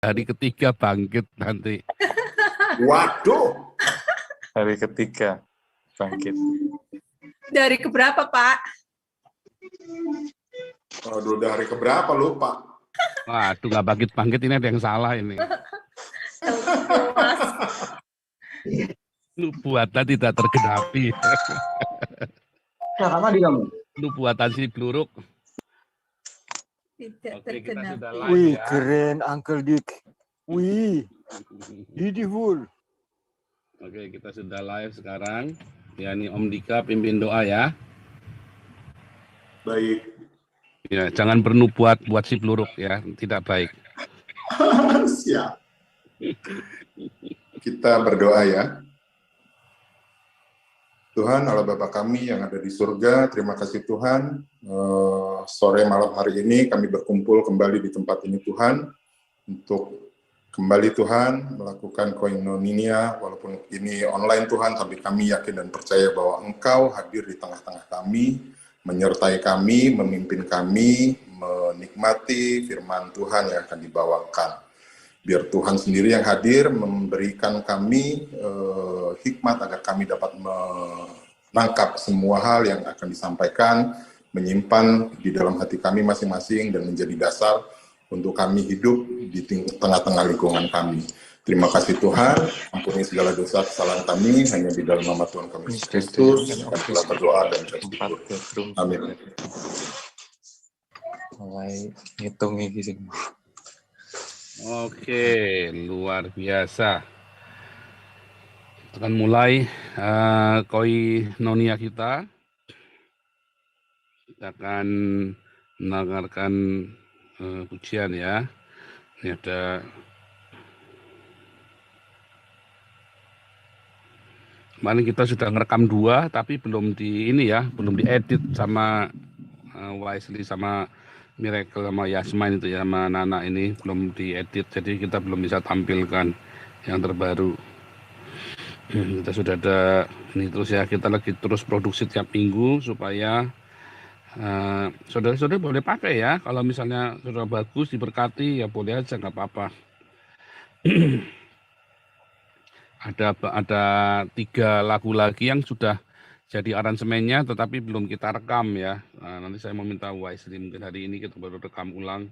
hari ketiga bangkit nanti. Waduh. Hari ketiga bangkit. Dari keberapa, Pak? Aduh, udah hari keberapa lupa. Waduh, nggak bangkit-bangkit, ini ada yang salah ini. Mas. Nubuatan tidak tergenapi. Siapa di kamu? Nubuatan si Bluruk. Tidak Oke, kita tergenapi. sudah live Wih, ya. keren Uncle Dick. Wih, beautiful. Oke, kita sudah live sekarang. Ya, ini Om Dika pimpin doa ya. Baik. Ya, jangan bernubuat buat si Bluruk ya, tidak baik. Siap. Kita berdoa ya. Tuhan Allah Bapa kami yang ada di surga, terima kasih Tuhan. Sore malam hari ini kami berkumpul kembali di tempat ini Tuhan, untuk kembali Tuhan melakukan koinonia, walaupun ini online Tuhan, tapi kami yakin dan percaya bahwa Engkau hadir di tengah-tengah kami, menyertai kami, memimpin kami, menikmati firman Tuhan yang akan dibawakan. Biar Tuhan sendiri yang hadir memberikan kami hikmat agar kami dapat menangkap semua hal yang akan disampaikan, menyimpan di dalam hati kami masing-masing dan menjadi dasar untuk kami hidup di tengah-tengah lingkungan kami. Terima kasih Tuhan, ampuni segala dosa kesalahan kami, hanya di dalam nama Tuhan kami Yesus Kristus, kami telah berdoa dan bersyukur. Amin. Mulai ngitung iki sing. Oke, luar biasa. Kita akan mulai koinonia kita. Kita akan mendengarkan pujian ya. Ini ada kemarin kita sudah ngerekam 2, tapi belum di ini ya, belum diedit sama Wisely sama Miracle sama Yasmin itu ya, sama Nana ini belum diedit, jadi kita belum bisa tampilkan yang terbaru. Kita sudah ada ini terus ya, kita lagi terus produksi tiap minggu supaya saudara-saudara boleh pakai ya, kalau misalnya sudah bagus diberkati ya boleh aja, nggak apa-apa. Ada 3 lagu lagi yang sudah jadi aransemennya tetapi belum kita rekam ya. Nah, nanti saya meminta Wisely, mungkin hari ini kita baru rekam ulang.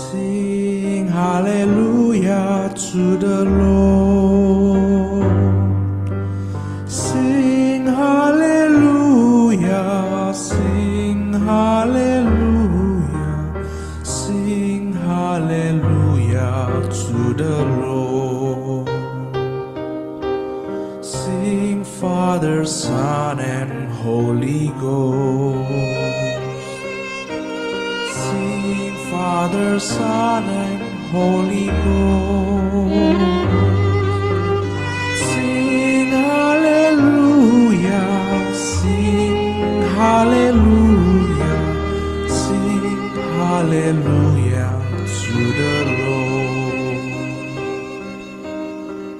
Sing hallelujah to the Lord. Sing hallelujah, sing hallelujah, sing hallelujah to the Lord. Sing Father, Son, and Holy Ghost. Sing Father, Son, and Holy Ghost. Sing hallelujah, sing hallelujah, sing hallelujah to the Lord.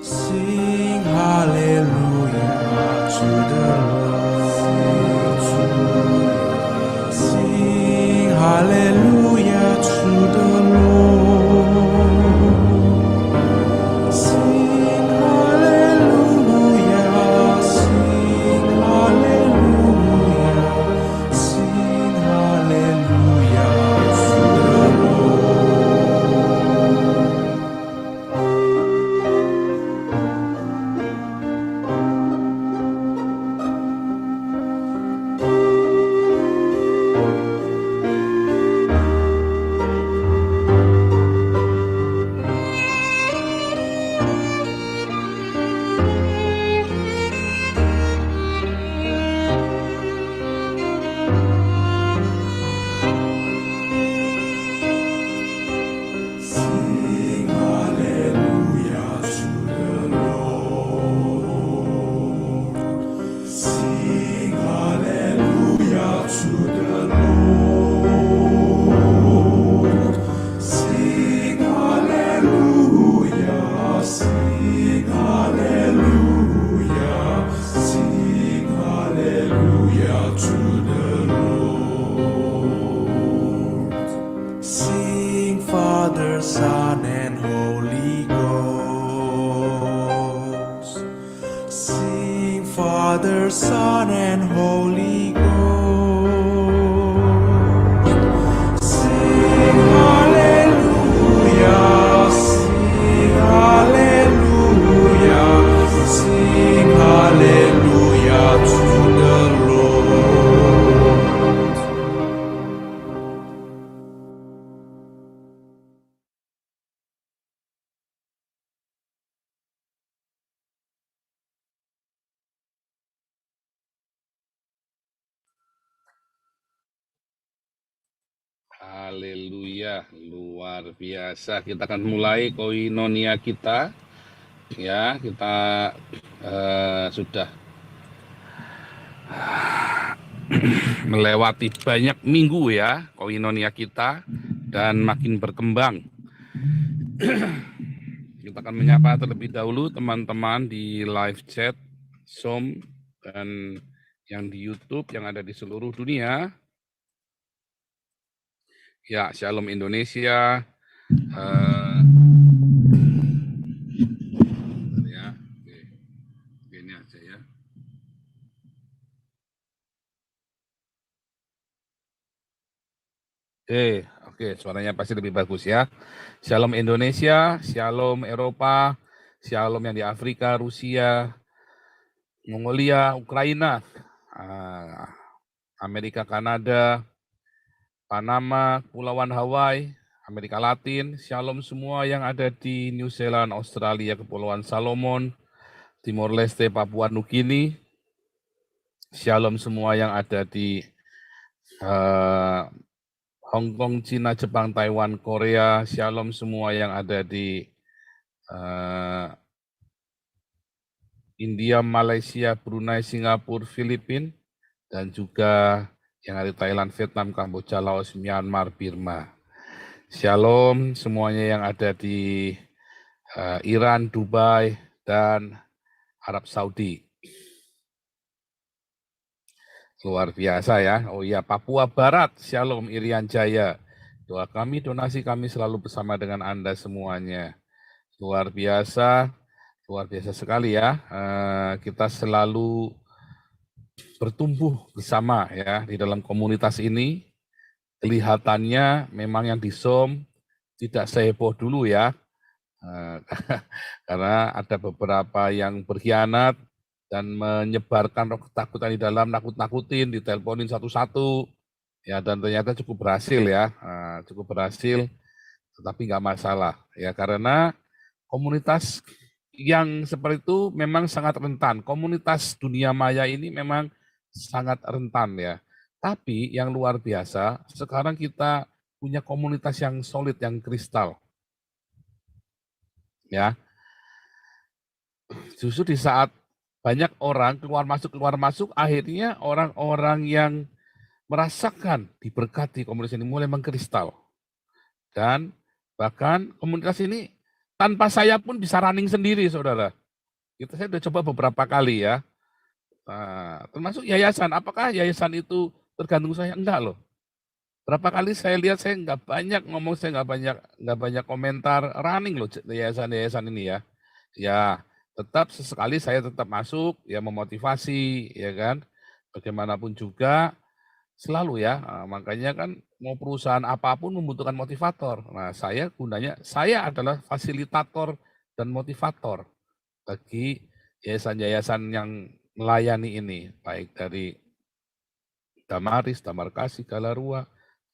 Sing hallelujah to the Lord. Sing hallelujah to the Lord. Sing hallelujah, sing hallelujah, sing hallelujah to the Sing hallelujah to the Lord. Sing hallelujah to the Lord. Sing hallelujah, sing hallelujah, sing hallelujah to the Lord. Sing Father, Son, and Holy Ghost. Sing Father, Son, and Holy Ghost. Sing hallelujah, sing hallelujah, sing hallelujah to the Lord. Haleluya, luar biasa. Kita akan mulai koinonia kita. Ya, kita sudah melewati banyak minggu ya koinonia kita dan makin berkembang. Kita akan menyapa terlebih dahulu teman-teman di live chat, Zoom, dan yang di YouTube yang ada di seluruh dunia. Ya, Shalom Indonesia. Ya, oke. Ini aja ya. Oke, suaranya pasti lebih bagus ya. Shalom Indonesia, Shalom Eropa, Shalom yang di Afrika, Rusia, Mongolia, Ukraina, Amerika, Kanada, Panama, Kepulauan Hawaii, Amerika Latin, Shalom semua yang ada di New Zealand, Australia, Kepulauan Salomon, Timor Leste, Papua Nugini, Shalom semua yang ada di Hong Kong, Cina, Jepang, Taiwan, Korea, Shalom semua yang ada di India, Malaysia, Brunei, Singapura, Filipina, dan juga yang ada di Thailand, Vietnam, Kamboja, Laos, Myanmar, Burma. Shalom semuanya yang ada di Iran, Dubai, dan Arab Saudi. Luar biasa ya. Oh iya, Papua Barat, Shalom Irian Jaya. Doa kami, donasi kami selalu bersama dengan Anda semuanya. Luar biasa sekali ya. Kita selalu bertumbuh bersama ya di dalam komunitas ini. Kelihatannya memang yang di Zoom tidak seheboh dulu ya. Karena ada beberapa yang berkhianat dan menyebarkan roh ketakutan di dalam, nakut-nakutin, diteleponin satu-satu, ya, dan ternyata cukup berhasil ya, cukup berhasil, tetapi nggak masalah ya, karena komunitas yang seperti itu memang sangat rentan. Komunitas dunia maya ini memang sangat rentan ya. Tapi yang luar biasa, sekarang kita punya komunitas yang solid, yang kristal. Ya, justru di saat banyak orang keluar masuk, akhirnya orang-orang yang merasakan diberkati komunitas ini mulai mengkristal. Dan bahkan komunitas ini tanpa saya pun bisa running sendiri, saudara. Saya sudah coba beberapa kali ya. Termasuk yayasan. Apakah yayasan itu tergantung saya? Enggak loh. Berapa kali saya lihat, saya nggak banyak ngomong, saya nggak banyak komentar, running loh yayasan ini ya. Ya, tetap sesekali saya tetap masuk, ya memotivasi, ya kan. Bagaimanapun juga selalu ya, makanya kan mau perusahaan apapun membutuhkan motivator. Nah, saya adalah fasilitator dan motivator bagi yayasan-yayasan yang melayani ini, baik dari Damaris, Damar Kasih, Galarua,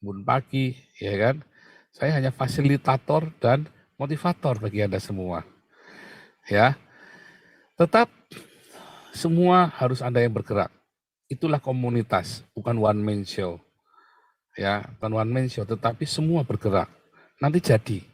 Bun Pagi, ya kan. Saya hanya fasilitator dan motivator bagi Anda semua. Ya. Tetap semua harus Anda yang bergerak. Itulah komunitas, bukan one man show. Ya, bukan one man show, tetapi semua bergerak. Nanti jadi.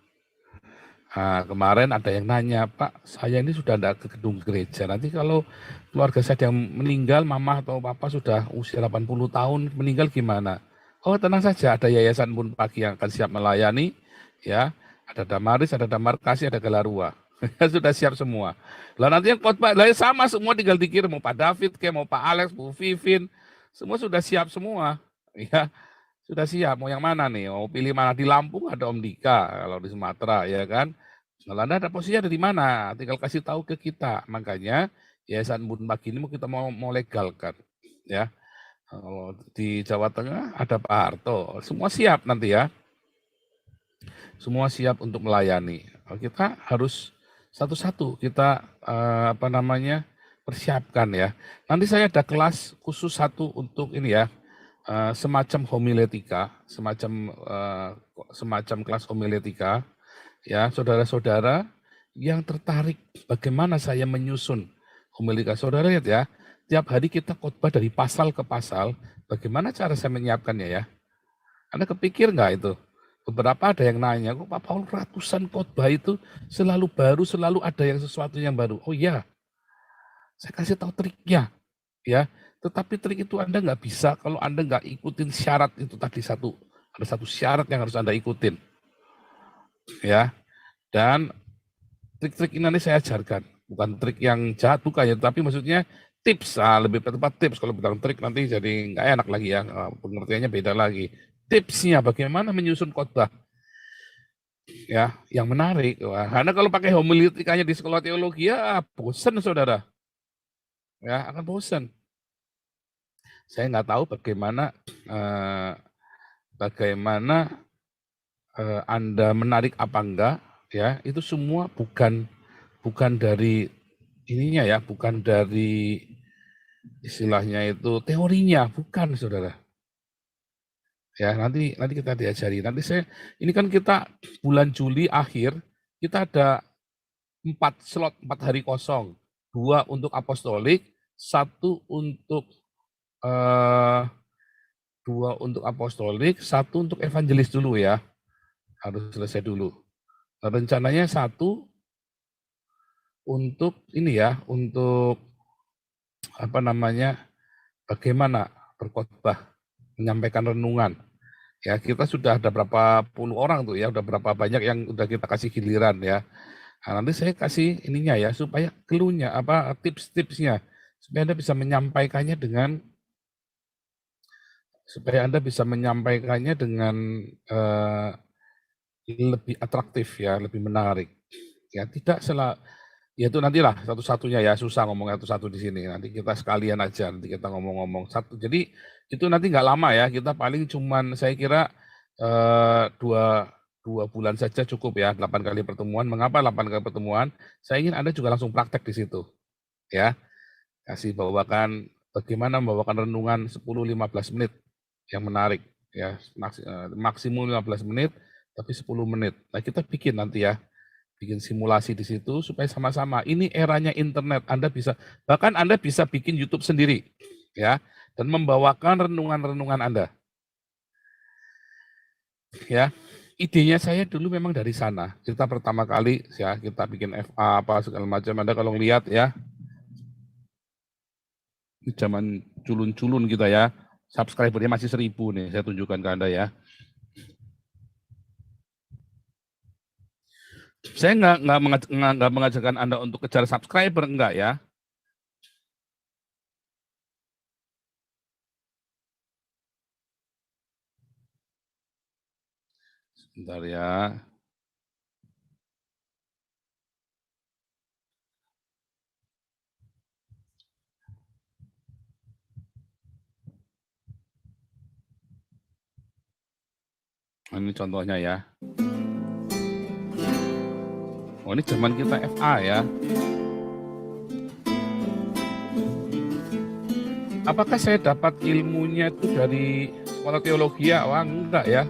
Nah, kemarin ada yang nanya, Pak, saya ini sudah tidak ke gedung gereja. Nanti kalau keluarga saya yang meninggal, mama atau papa sudah usia 80 tahun, meninggal gimana? Oh, tenang saja, ada yayasan Bun Pagi yang akan siap melayani. Ya, ada Damaris, ada Damar Kasih, ada Galarua. Sudah siap semua. Lah nanti yang khotbah sama semua, tinggal dikirim, mau Pak David kayak mau Pak Alex, Bu Vivin, semua sudah siap semua. Ya, sudah siap. Mau yang mana nih? Mau pilih mana? Di Lampung ada Om Dika, kalau di Sumatera ya kan. Kalau Anda ada posisinya ada di mana? Tinggal kasih tahu ke kita. Makanya Yayasan Bun Pagi ini kita mau legalkan, ya. Di Jawa Tengah ada Pak Harto. Semua siap nanti ya. Semua siap untuk melayani. Kita harus satu-satu kita persiapkan ya. Nanti saya ada kelas khusus satu untuk ini ya, semacam homiletika, semacam kelas homiletika ya, saudara-saudara yang tertarik bagaimana saya menyusun homiletika. Saudara lihat ya, tiap hari kita khotbah dari pasal ke pasal, bagaimana cara saya menyiapkannya ya? Anda kepikir nggak itu? Beberapa ada yang nanya, kok Pak Paul ratusan khotbah itu selalu baru, selalu ada yang sesuatu yang baru. Oh iya, saya kasih tahu triknya, ya. Tetapi trik itu Anda nggak bisa kalau Anda nggak ikutin syarat itu tadi satu. Ada satu syarat yang harus Anda ikutin, ya. Dan trik-trik ini nanti saya ajarkan, bukan trik yang jahat, bukan ya, tapi maksudnya tips, lebih tepat tips. Kalau bilang trik nanti jadi nggak enak lagi ya, pengertiannya beda lagi. Tipsnya bagaimana menyusun khotbah ya yang menarik. Karena kalau pakai homiletikanya di sekolah teologi ya bosan saudara, ya akan bosan. Saya nggak tahu bagaimana Anda menarik apa enggak ya, itu semua bukan dari ininya ya, bukan dari istilahnya itu teorinya, bukan saudara. Ya, nanti kita diajari. Ini kan kita bulan Juli akhir, kita ada 4 slot, 4 hari kosong. 2 untuk apostolik, 1 untuk 2 untuk apostolik, 1 untuk evangelis dulu ya. Harus selesai dulu. Nah, rencananya 1 untuk ini ya, untuk bagaimana berkhotbah, menyampaikan renungan. Ya, kita sudah ada berapa puluh orang tuh ya, udah berapa banyak yang udah kita kasih giliran ya. Nah, nanti saya kasih ininya ya, supaya clue-nya, tips-tipsnya, supaya Anda bisa menyampaikannya dengan lebih atraktif ya, lebih menarik. Ya, tidak ya itu nantilah satu-satunya ya, susah ngomong satu-satu di sini. Nanti kita sekalian aja, nanti kita ngomong-ngomong satu. Jadi itu nanti nggak lama ya, kita paling cuman saya kira 2 2 bulan saja cukup ya, 8 kali pertemuan. Mengapa 8 kali pertemuan? Saya ingin Anda juga langsung praktek di situ. Ya, kasih bawakan bagaimana membawakan renungan 10-15 menit yang menarik ya, maksimum 15 menit tapi 10 menit. Nah, kita bikin nanti ya, bikin simulasi di situ supaya sama-sama. Ini eranya internet, Anda bisa bahkan Anda bisa bikin YouTube sendiri ya dan membawakan renungan-renungan Anda. Ya. Idenya saya dulu memang dari sana. Kita pertama kali ya kita bikin FA apa segala macam. Anda kalau lihat ya, ini zaman culun-culun kita ya, subscribernya masih 1000 nih. Saya tunjukkan ke Anda ya. Saya nggak mengajarkan Anda untuk kejar subscriber, enggak ya. Sebentar ya. Ini contohnya ya. Oh, ini zaman kita FA ya. Apakah saya dapat ilmunya itu dari sekolah teologi ya? Wah, enggak ya.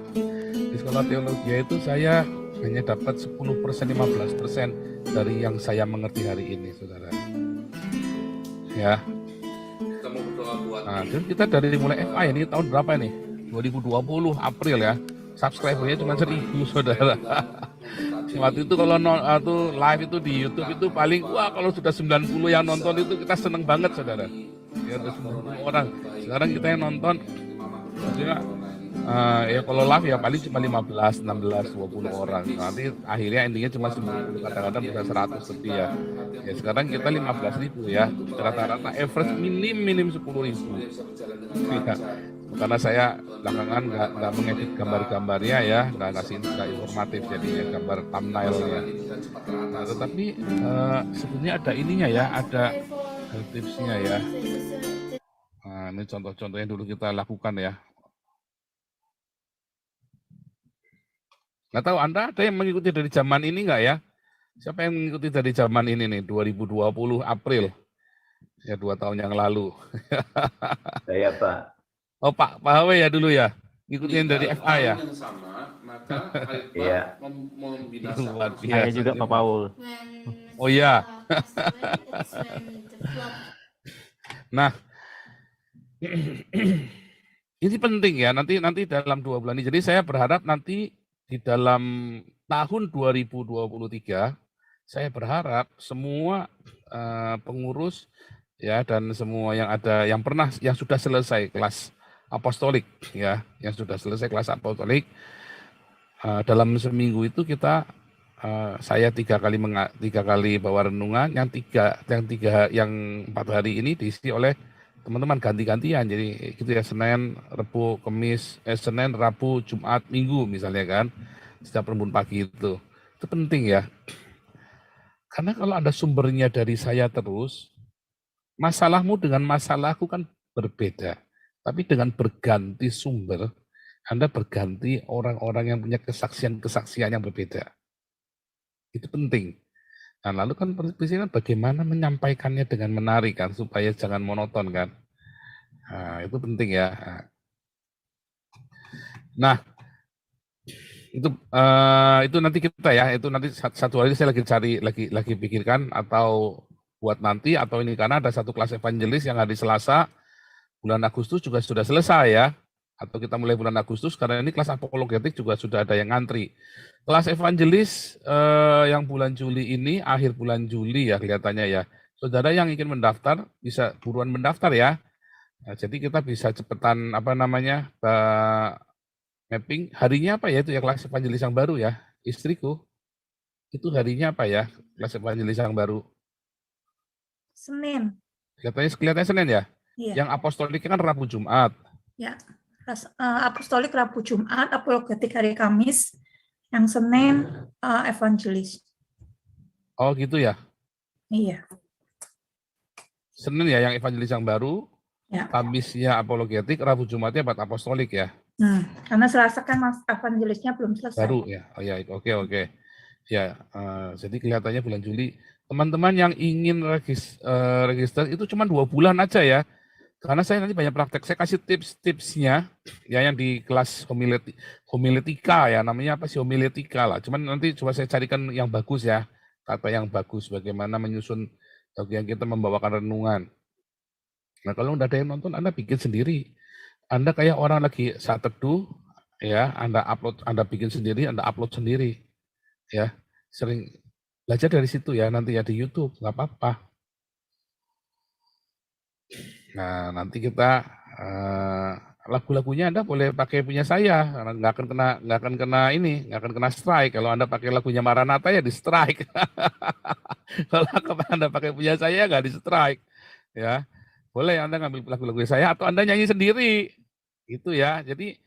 Di sekolah teologi itu saya hanya dapat 10%, 15% dari yang saya mengerti hari ini, saudara. Ya. Kita mau berdoa buat. Nah, dan kita dari mulai FA ini tahun berapa ini? 2020 April ya. Subscribernya cuma 1000, saudara. Waktu itu kalau live itu di YouTube itu paling, wah kalau sudah 90 yang nonton itu kita seneng banget, saudara. Ya, ada 90 orang. Sekarang kita yang nonton, maksudnya, ya kalau live ya paling cuma 15, 16, 20 orang. Nanti akhirnya endingnya cuma 90, kadang-kadang bisa 100 lebih ya. Ya sekarang kita 15.000 ya. Rata-rata average minim 10.000. Ya. Karena saya belakangan nggak mengedit gambar-gambarnya ya, nggak informatif jadinya gambar thumbnailnya. Nah, tetapi sebenarnya ada ininya ya, ada tipsnya ya. Nah, ini contoh-contoh yang dulu kita lakukan ya. Nggak tahu Anda ada yang mengikuti dari zaman ini nggak ya? Siapa yang mengikuti dari zaman ini nih, 2020 April? Ya 2 tahun yang lalu. Saya Pak. Oh Pak Hawe ya dulu ya? Ngikutin dari FA ya? Yang sama, maka Iya. Luar biasa. Saya juga Pak Paul. Oh iya. Nah, ini penting ya, nanti dalam 2 bulan ini. Jadi saya berharap nanti di dalam tahun 2023, saya berharap semua pengurus ya dan semua yang ada yang sudah selesai kelas apostolik ya, yang sudah selesai kelas apostolik dalam seminggu itu kita saya 3 kali bawa renungan, yang 4 hari ini diisi oleh teman-teman ganti-gantian. Jadi gitu ya, Senin, Rabu, Jumat, Minggu misalnya kan, setiap Rabu pagi itu penting ya. Karena kalau ada sumbernya dari saya terus, masalahmu dengan masalahku kan berbeda. Tapi dengan berganti sumber, Anda berganti orang-orang yang punya kesaksian-kesaksian yang berbeda. Itu penting. Nah, lalu kan prinsipnya bagaimana menyampaikannya dengan menarik kan, supaya jangan monoton kan. Nah, itu penting ya. Nah, itu nanti kita ya, itu nanti satu hari saya lagi pikirkan atau buat nanti atau ini, karena ada satu kelas evangelis yang hari Selasa bulan Agustus juga sudah selesai ya, atau kita mulai bulan Agustus, karena ini kelas apologetik juga sudah ada yang ngantri. Kelas evangelis yang bulan Juli ini, akhir bulan Juli ya kelihatannya ya. Saudara yang ingin mendaftar bisa buruan mendaftar ya. Nah, jadi kita bisa cepetan mapping harinya apa ya, itu ya kelas evangelis yang baru ya, istriku. Itu harinya apa ya kelas evangelis yang baru? Senin. Kelihatannya Senin ya? Iya. Yang apostolik kan Rabu Jumat. Ya. Apostolik Rabu Jumat, apologetik hari Kamis, yang Senin evangelis. Oh gitu ya? Iya. Senin ya yang evangelis yang baru, Ya. Kamisnya apologetik, Rabu Jumatnya buat apostolik ya? Karena Selasa kan Mas evangelisnya belum selesai. Baru ya. Oh ya, oke. Ya, jadi kelihatannya bulan Juli. Teman-teman yang ingin register itu cuma 2 bulan aja ya. Karena saya nanti banyak praktek. Saya kasih tips-tipsnya ya yang di kelas homiletika ya, namanya apa sih, homiletika lah. Cuman nanti coba saya carikan yang bagus ya. Kata yang bagus bagaimana menyusun bagian kita membawakan renungan. Nah, kalau udah ada yang nonton, Anda bikin sendiri. Anda kayak orang lagi saat teduh, ya, Anda bikin sendiri, Anda upload sendiri, ya. Sering belajar dari situ ya, nanti ya di YouTube, nggak apa-apa. Nah, nanti kita lagu-lagunya Anda boleh pakai punya saya, karena nggak akan kena strike. Kalau Anda pakai lagunya Maranatha ya di strike. Kalau Anda pakai punya saya nggak di strike, ya. Boleh Anda ngambil lagu-lagu saya atau Anda nyanyi sendiri. Itu ya. Jadi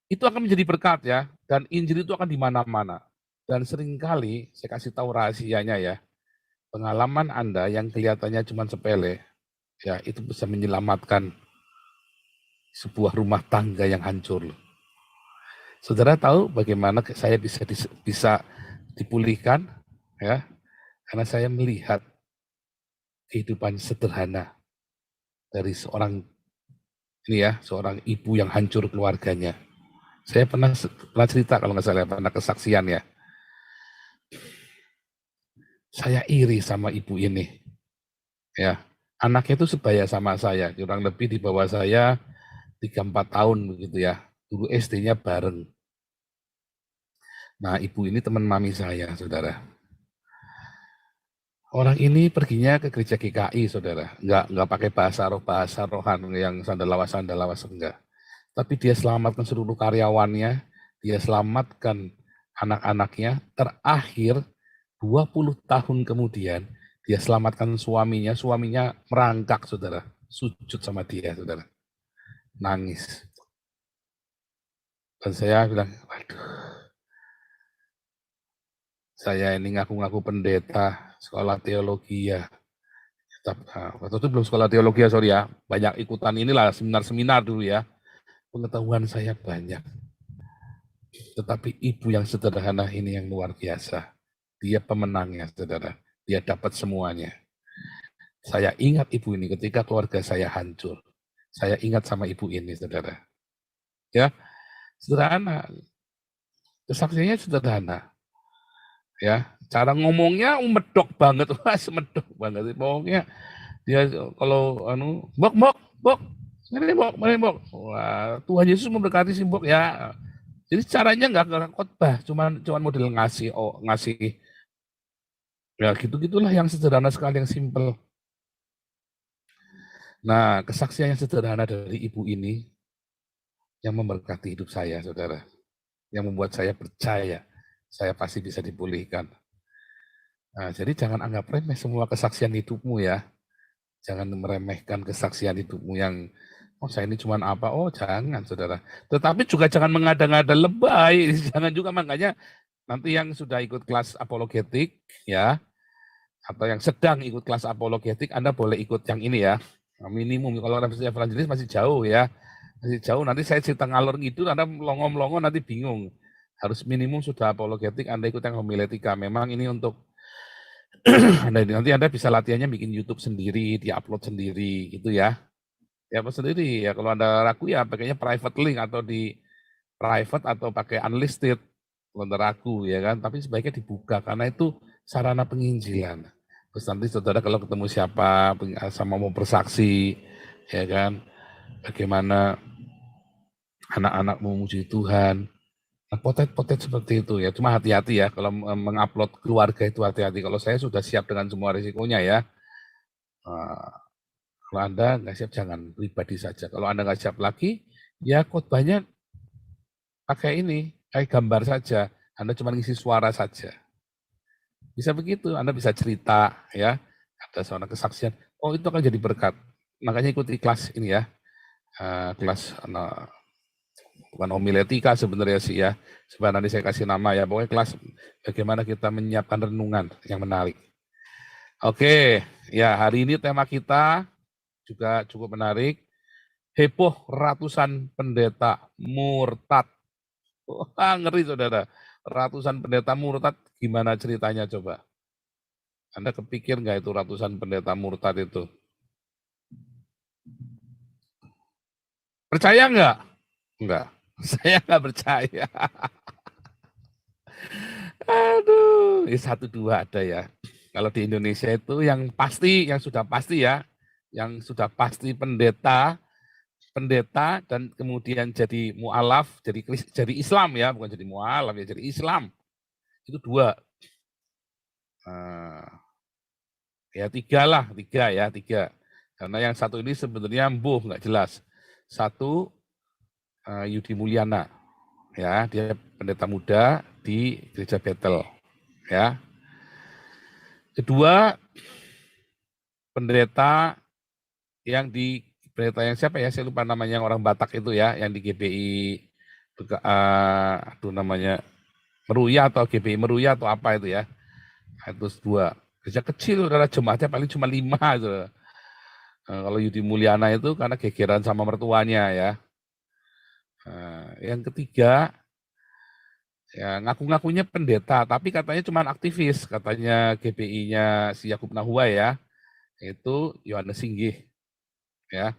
itu akan menjadi berkat ya, dan Injil itu akan di mana-mana. Dan seringkali saya kasih tahu rahasianya ya. Pengalaman Anda yang kelihatannya cuma sepele, ya itu bisa menyelamatkan sebuah rumah tangga yang hancur loh. Saudara tahu bagaimana saya bisa dipulihkan ya? Karena saya melihat kehidupan sederhana dari seorang ibu yang hancur keluarganya. Saya pernah cerita kalau nggak salah, pernah kesaksian ya. Saya iri sama ibu ini. Ya, anaknya itu sebaya sama saya, kurang lebih di bawah saya 3-4 tahun begitu ya. Dulu SD-nya bareng. Nah, ibu ini teman mami saya, saudara. Orang ini perginya ke gereja GKI, saudara. Nggak pakai bahasa rohan yang sandalawas enggak. Tapi dia selamatkan seluruh karyawannya, dia selamatkan anak-anaknya. Terakhir 20 tahun kemudian dia selamatkan suaminya merangkak, saudara. Sujud sama dia, saudara. Nangis. Dan saya bilang, waduh, saya ini ngaku-ngaku pendeta sekolah teologi ya. Waktu itu belum sekolah teologi ya, sorry ya. Banyak ikutan inilah seminar-seminar dulu ya. Pengetahuan saya banyak. Tetapi ibu yang sederhana ini yang luar biasa. Dia pemenangnya, saudara. Dia dapat semuanya. Saya ingat ibu ini ketika keluarga saya hancur. Saya ingat sama ibu ini, saudara. Ya, sederhana. Kesaksiannya sederhana. Ya, cara ngomongnya medok banget, medok banget. Pokoknya dia kalau Mbok, ini Mbok. Wah, Tuhan Yesus memberkati si Mbok ya. Jadi caranya nggak khotbah, cuman model ngasih ya gitu-gitulah yang sederhana sekali, yang simple. Nah, kesaksian yang sederhana dari ibu ini yang memberkati hidup saya, saudara. Yang membuat saya percaya saya pasti bisa dipulihkan. Nah, jadi jangan anggap remeh semua kesaksian hidupmu ya. Jangan meremehkan kesaksian hidupmu yang, saya ini cuman apa, jangan, saudara. Tetapi juga jangan mengada-ngada lebay, jangan juga. Makanya nanti yang sudah ikut kelas apologetik ya, atau yang sedang ikut kelas apologetik, Anda boleh ikut yang ini ya. Minimum, kalau evangelis masih jauh ya. Masih jauh, nanti saya cerita ngalor ngidul, Anda melongo-melongo nanti bingung. Harus minimum sudah apologetik, Anda ikut yang homiletika. Memang ini untuk nanti Anda bisa latihannya bikin YouTube sendiri, di-upload sendiri gitu ya. Ya sendiri ya, kalau Anda ragu ya pakainya private link atau di private atau pakai unlisted kalau Anda ragu ya kan, tapi sebaiknya dibuka karena itu sarana penginjilan. Terus nanti saudara kalau ketemu siapa sama mau bersaksi ya kan, bagaimana anak-anak memuji Tuhan. Nah, potet-potet seperti itu ya, cuma hati-hati ya kalau mengupload keluarga itu, hati-hati. Kalau saya sudah siap dengan semua risikonya ya. Kalau Anda nggak siap, jangan, pribadi saja. Kalau Anda nggak siap lagi, ya khotbahnya pakai gambar saja. Anda cuma ngisi suara saja. Bisa begitu, Anda bisa cerita ya, ada seorang kesaksian. Itu akan jadi berkat. Makanya ikuti kelas ini ya, kelas bukan homiletika sebenarnya sih ya. Sebenarnya nanti saya kasih nama ya, pokoknya kelas bagaimana kita menyiapkan renungan yang menarik. Oke, ya hari ini tema kita juga cukup menarik. heboh ratusan pendeta murtad. Wah, ngeri saudara. Ratusan pendeta murtad, gimana ceritanya coba? Anda kepikir nggak itu ratusan pendeta murtad itu? Percaya nggak? Enggak. Saya nggak percaya. Aduh, satu dua ada ya. Kalau di Indonesia itu yang pasti, yang sudah pasti ya, yang sudah pasti pendeta dan kemudian jadi mu'alaf, jadi Islam ya, bukan jadi mu'alaf ya, jadi Islam. Itu dua. Ya tiga. Karena yang satu ini sebenarnya nggak jelas. Satu, Yudi Mulyana, ya dia pendeta muda di Gereja Bethel, ya. Kedua, pendeta yang siapa ya, saya lupa namanya, orang Batak itu ya, yang di GBI, namanya Meruya atau GBI Meruya atau apa itu ya, itu dua. Gereja kecil, saudara, jemaatnya paling cuma 5 itu. Kalau Yudi Mulyana itu karena gegeran sama mertuanya ya. Yang ketiga, ya ngaku-ngakunya pendeta, tapi katanya cuma aktivis, katanya GBI-nya si Yakub Nahua ya, itu Yohanes Singgih, ya.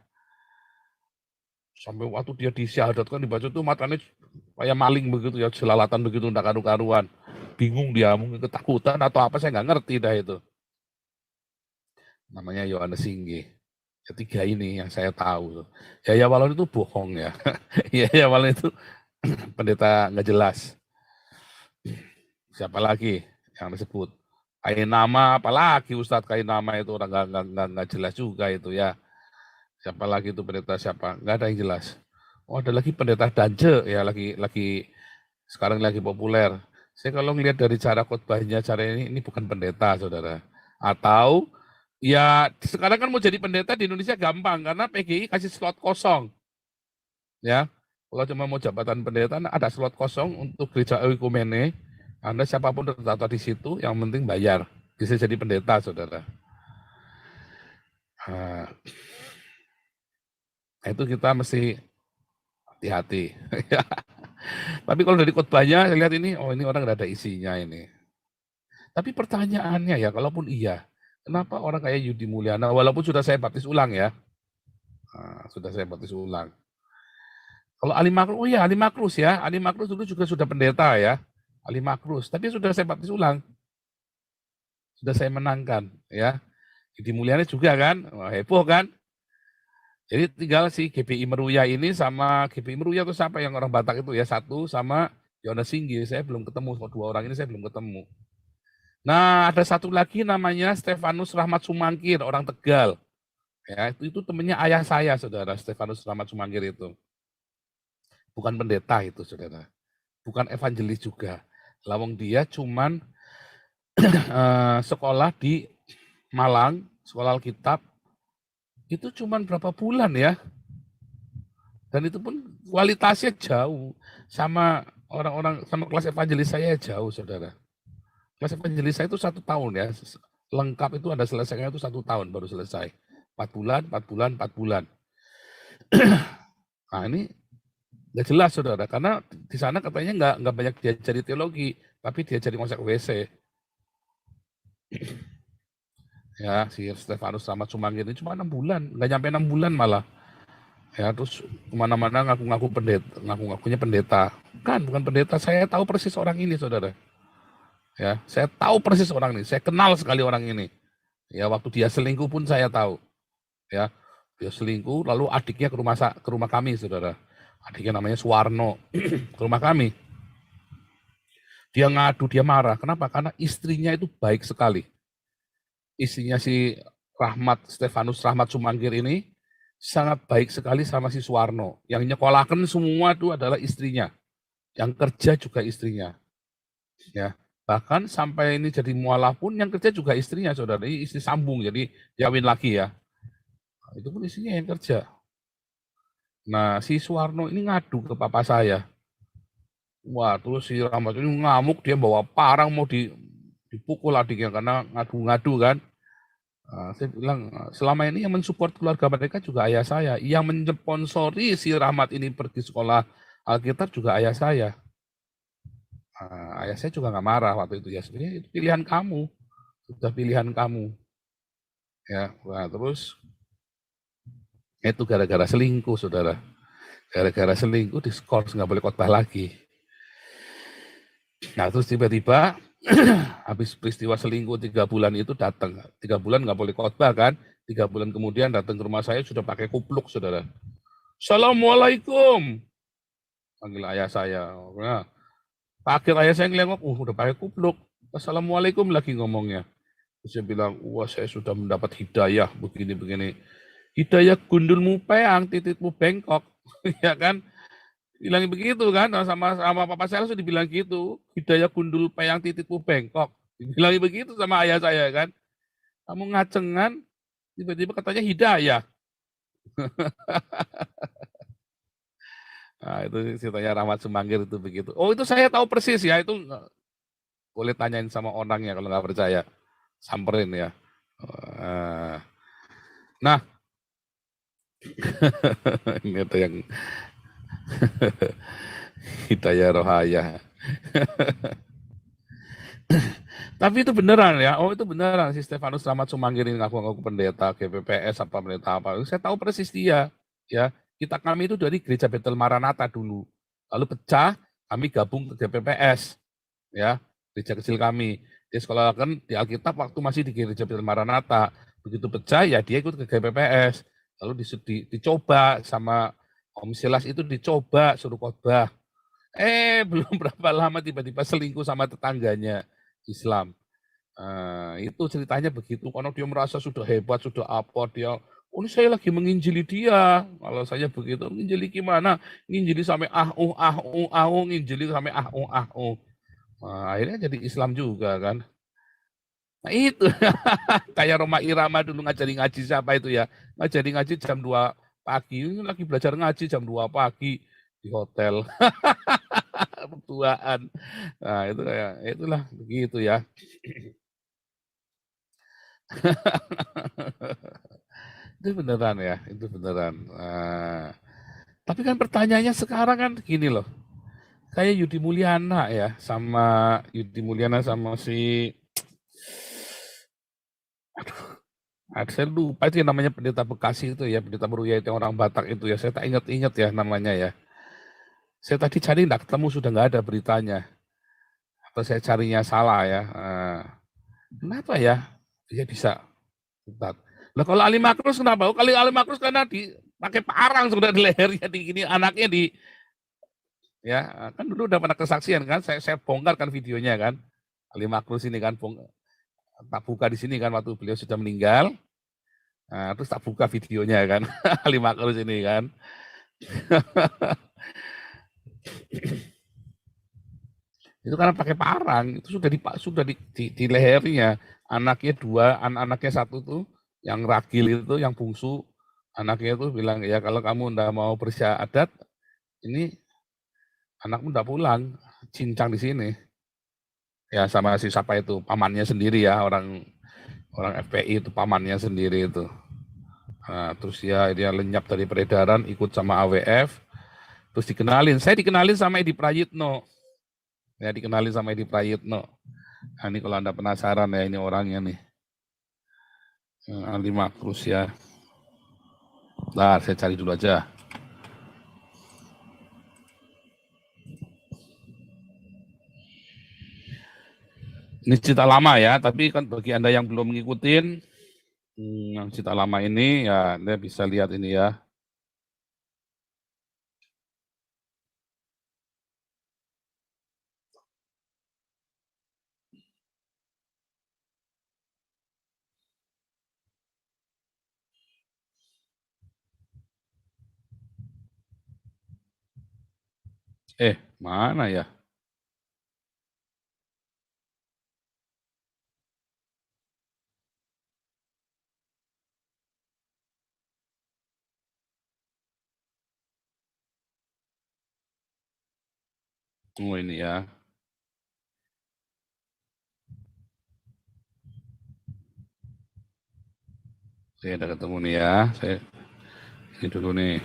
Sampai waktu dia disyahadatkan dibaca tuh matanya kayak maling begitu ya, jelalatan begitu, ndak karu-karuan. Bingung dia, mungkin ketakutan atau apa, saya nggak ngerti dah itu. Namanya Yohanes Singgih. Ketiga ini yang saya tahu. Yahya Walon itu bohong ya. Yahya Walon itu pendeta nggak jelas. Siapa lagi yang disebut? Kainama, apalagi Ustadz Kainama itu orang nggak jelas juga itu ya. Siapa lagi itu pendeta siapa? Nggak ada yang jelas. Oh, ada lagi pendeta Danje ya, lagi sekarang lagi populer. Saya kalau ngelihat dari cara khotbahnya, cara ini bukan pendeta, saudara. Atau ya sekarang kan mau jadi pendeta di Indonesia gampang karena PGI kasih slot kosong. Ya, kalau cuma mau jabatan pendeta ada slot kosong untuk gereja Ekumene. Anda siapapun terdaftar di situ, yang penting bayar, bisa jadi pendeta, saudara. Nah, itu kita mesti hati-hati. Tapi kalau dari khotbahnya, saya lihat ini, oh ini orang nggak ada isinya ini. Tapi pertanyaannya ya, kalaupun iya, kenapa orang kayak Yudi Mulyana, walaupun sudah saya baptis ulang ya, sudah saya baptis ulang. Kalau Ali Makrus, oh iya Ali Makrus ya, Ali Makrus dulu juga sudah pendeta ya, Ali Makrus, tapi sudah saya baptis ulang, sudah saya menangkan ya. Yudi Mulyana juga kan, wah, heboh kan. Jadi tinggal si GBI Meruya ini sama GBI Meruya itu siapa yang orang Batak itu ya, satu sama Yohanes Singgih, saya belum ketemu, dua orang ini saya belum ketemu. Nah ada satu lagi namanya Stefanus Rahmat Sumangkir, orang Tegal. Ya itu temannya ayah saya, saudara, Stefanus Rahmat Sumangkir itu. Bukan pendeta itu, saudara. Bukan evangelis juga. Lawang dia cuman sekolah di Malang, sekolah Alkitab, itu cuman berapa bulan ya. Dan itu pun kualitasnya jauh. Sama orang-orang, sama kelas evangelis saya jauh, saudara. Kelas evangelis saya itu 1 tahun ya. Lengkap itu ada selesainya itu 1 tahun baru selesai. 4 bulan. Nah ini nggak jelas, saudara, karena di sana katanya nggak banyak diajari teologi, tapi diajari masak WC. Ya, si Stefanus Rahmat Sumangkir ini cuma 6 bulan, nggak nyampe 6 bulan malah. Ya, terus kemana-mana ngakunya pendeta. Bukan pendeta, saya tahu persis orang ini, saudara. Ya, saya tahu persis orang ini, saya kenal sekali orang ini. Ya, waktu dia selingkuh pun saya tahu. Ya, dia selingkuh, lalu adiknya ke rumah kami, saudara. Adiknya namanya Suwarno, ke rumah kami. Dia ngadu, dia marah. Kenapa? Karena istrinya itu baik sekali. Istrinya si Stefanus Rahmat Sumangkir ini sangat baik sekali sama si Suwarno. Yang nyekolahkan semua itu adalah istrinya. Yang kerja juga istrinya. Ya, bahkan sampai ini jadi mualaf pun yang kerja juga istrinya, saudara. Ini istri sambung, jadi kawin lagi ya. Itu pun istrinya yang kerja. Nah, si Suwarno ini ngadu ke papa saya. Wah, terus si Rahmat ini ngamuk, dia bawa parang mau dipukul adiknya karena ngadu-ngadu kan. Saya bilang, selama ini yang mensupport keluarga mereka juga ayah saya. Yang mensponsori si Rahmat ini pergi sekolah Alkitab juga ayah saya. Ayah saya juga nggak marah waktu itu ya. Sebenarnya itu pilihan kamu, sudah pilihan kamu. Ya, nah, terus itu gara-gara selingkuh, saudara. Gara-gara selingkuh diskors nggak boleh khotbah lagi. Nah terus tiba-tiba habis peristiwa selingkuh 3 bulan itu datang. 3 bulan nggak boleh khotbah kan. 3 bulan kemudian datang ke rumah saya sudah pakai kupluk, saudara. Assalamualaikum. Panggil ayah saya. Nah, akhir ayah saya ngeliat, udah pakai kupluk. Assalamualaikum lagi ngomongnya. Terus saya bilang, wah saya sudah mendapat hidayah begini-begini. Hidayah gundulmu peang, tititmu bengkok. Ya kan? Bilang begitu kan, sama papa saya langsung dibilang gitu. Hidayah gundul peang, tititmu bengkok. Dibilang begitu sama ayah saya kan. Kamu ngacengan, tiba-tiba katanya hidayah. Nah, itu ceritanya Rahmat Sumanggir itu begitu. Oh, itu saya tahu persis ya, itu boleh tanyain sama orangnya kalau nggak percaya. Samperin ya. Nah, ini ada yang hidayah rohayah. Tapi itu beneran ya, oh itu beneran si Stefanus Rahmat Sumanggir ini ngaku-ngaku pendeta GPPS apa pendeta apa. Saya tahu persis dia. Ya, kami itu dari gereja Betel Maranatha dulu. Lalu pecah, kami gabung ke GPPS. Ya, gereja kecil kami. Dia sekolah kan di Alkitab waktu masih di gereja Betel Maranatha. Begitu pecah ya dia ikut ke GPPS. Lalu dicoba sama Om Silas itu dicoba suruh khotbah. Belum berapa lama tiba-tiba selingkuh sama tetangganya Islam. Itu ceritanya begitu. Karena dia merasa sudah hebat, sudah apa dia. Oh ini saya lagi menginjili dia. Kalau saya begitu, menginjili gimana? Menginjili sampai nginjili sampai akhirnya jadi Islam juga kan. Nah itu kayak Roma Irama dulu ngajari ngaji siapa itu ya. Ngajari ngaji jam 2 pagi. Ini lagi belajar ngaji jam 2 pagi di hotel. Pertuaan. Nah, itu kayak itulah begitu ya. Itu beneran ya, itu beneran. Tapi kan pertanyaannya sekarang kan gini loh. Kayak Yudi Mulyana ya, sama Yudi Mulyana sama si saya lupa itu yang namanya pendeta Bekasi itu ya, pendeta Meruya itu orang Batak itu ya. Saya tak ingat-ingat ya namanya ya. Saya tadi cari enggak ketemu, sudah nggak ada beritanya. Atau saya carinya salah ya. Kenapa ya dia bisa? Lah kalau Ali Makrus kenapa? Kalau Ali Makrus karena pakai parang sudah di lehernya di gini, anaknya di ya kan dulu udah pernah kesaksian kan, saya bongkar kan videonya kan. Ali Makrus ini kan tak buka di sini kan waktu beliau sudah meninggal. Nah, terus tak buka videonya kan. Ali Makrus ini kan. Itu karena pakai parang, itu sudah di lehernya. Anaknya anaknya satu tuh yang ragil itu, yang bungsu, anaknya itu bilang ya kalau kamu ndak mau bersyahadat, ini anakmu ndak pulang, cincang di sini. Ya sama si siapa itu pamannya sendiri ya, orang FPI itu pamannya sendiri itu. Nah, terus dia lenyap dari peredaran, ikut sama AWF, terus dikenalin. Saya dikenalin sama Edi Prayitno. Ya dikenalin sama Edi Prayitno. Nah, ini kalau Anda penasaran ya ini orangnya nih. Ali Makrus ya. Nah, saya cari dulu aja. Ini cerita lama ya, tapi kan bagi Anda yang belum ngikutin yang cerita lama ini ya Anda bisa lihat ini ya. Mana ya? Oh ini ya. Saya udah ketemu nih ya. Saya ini dulu nih.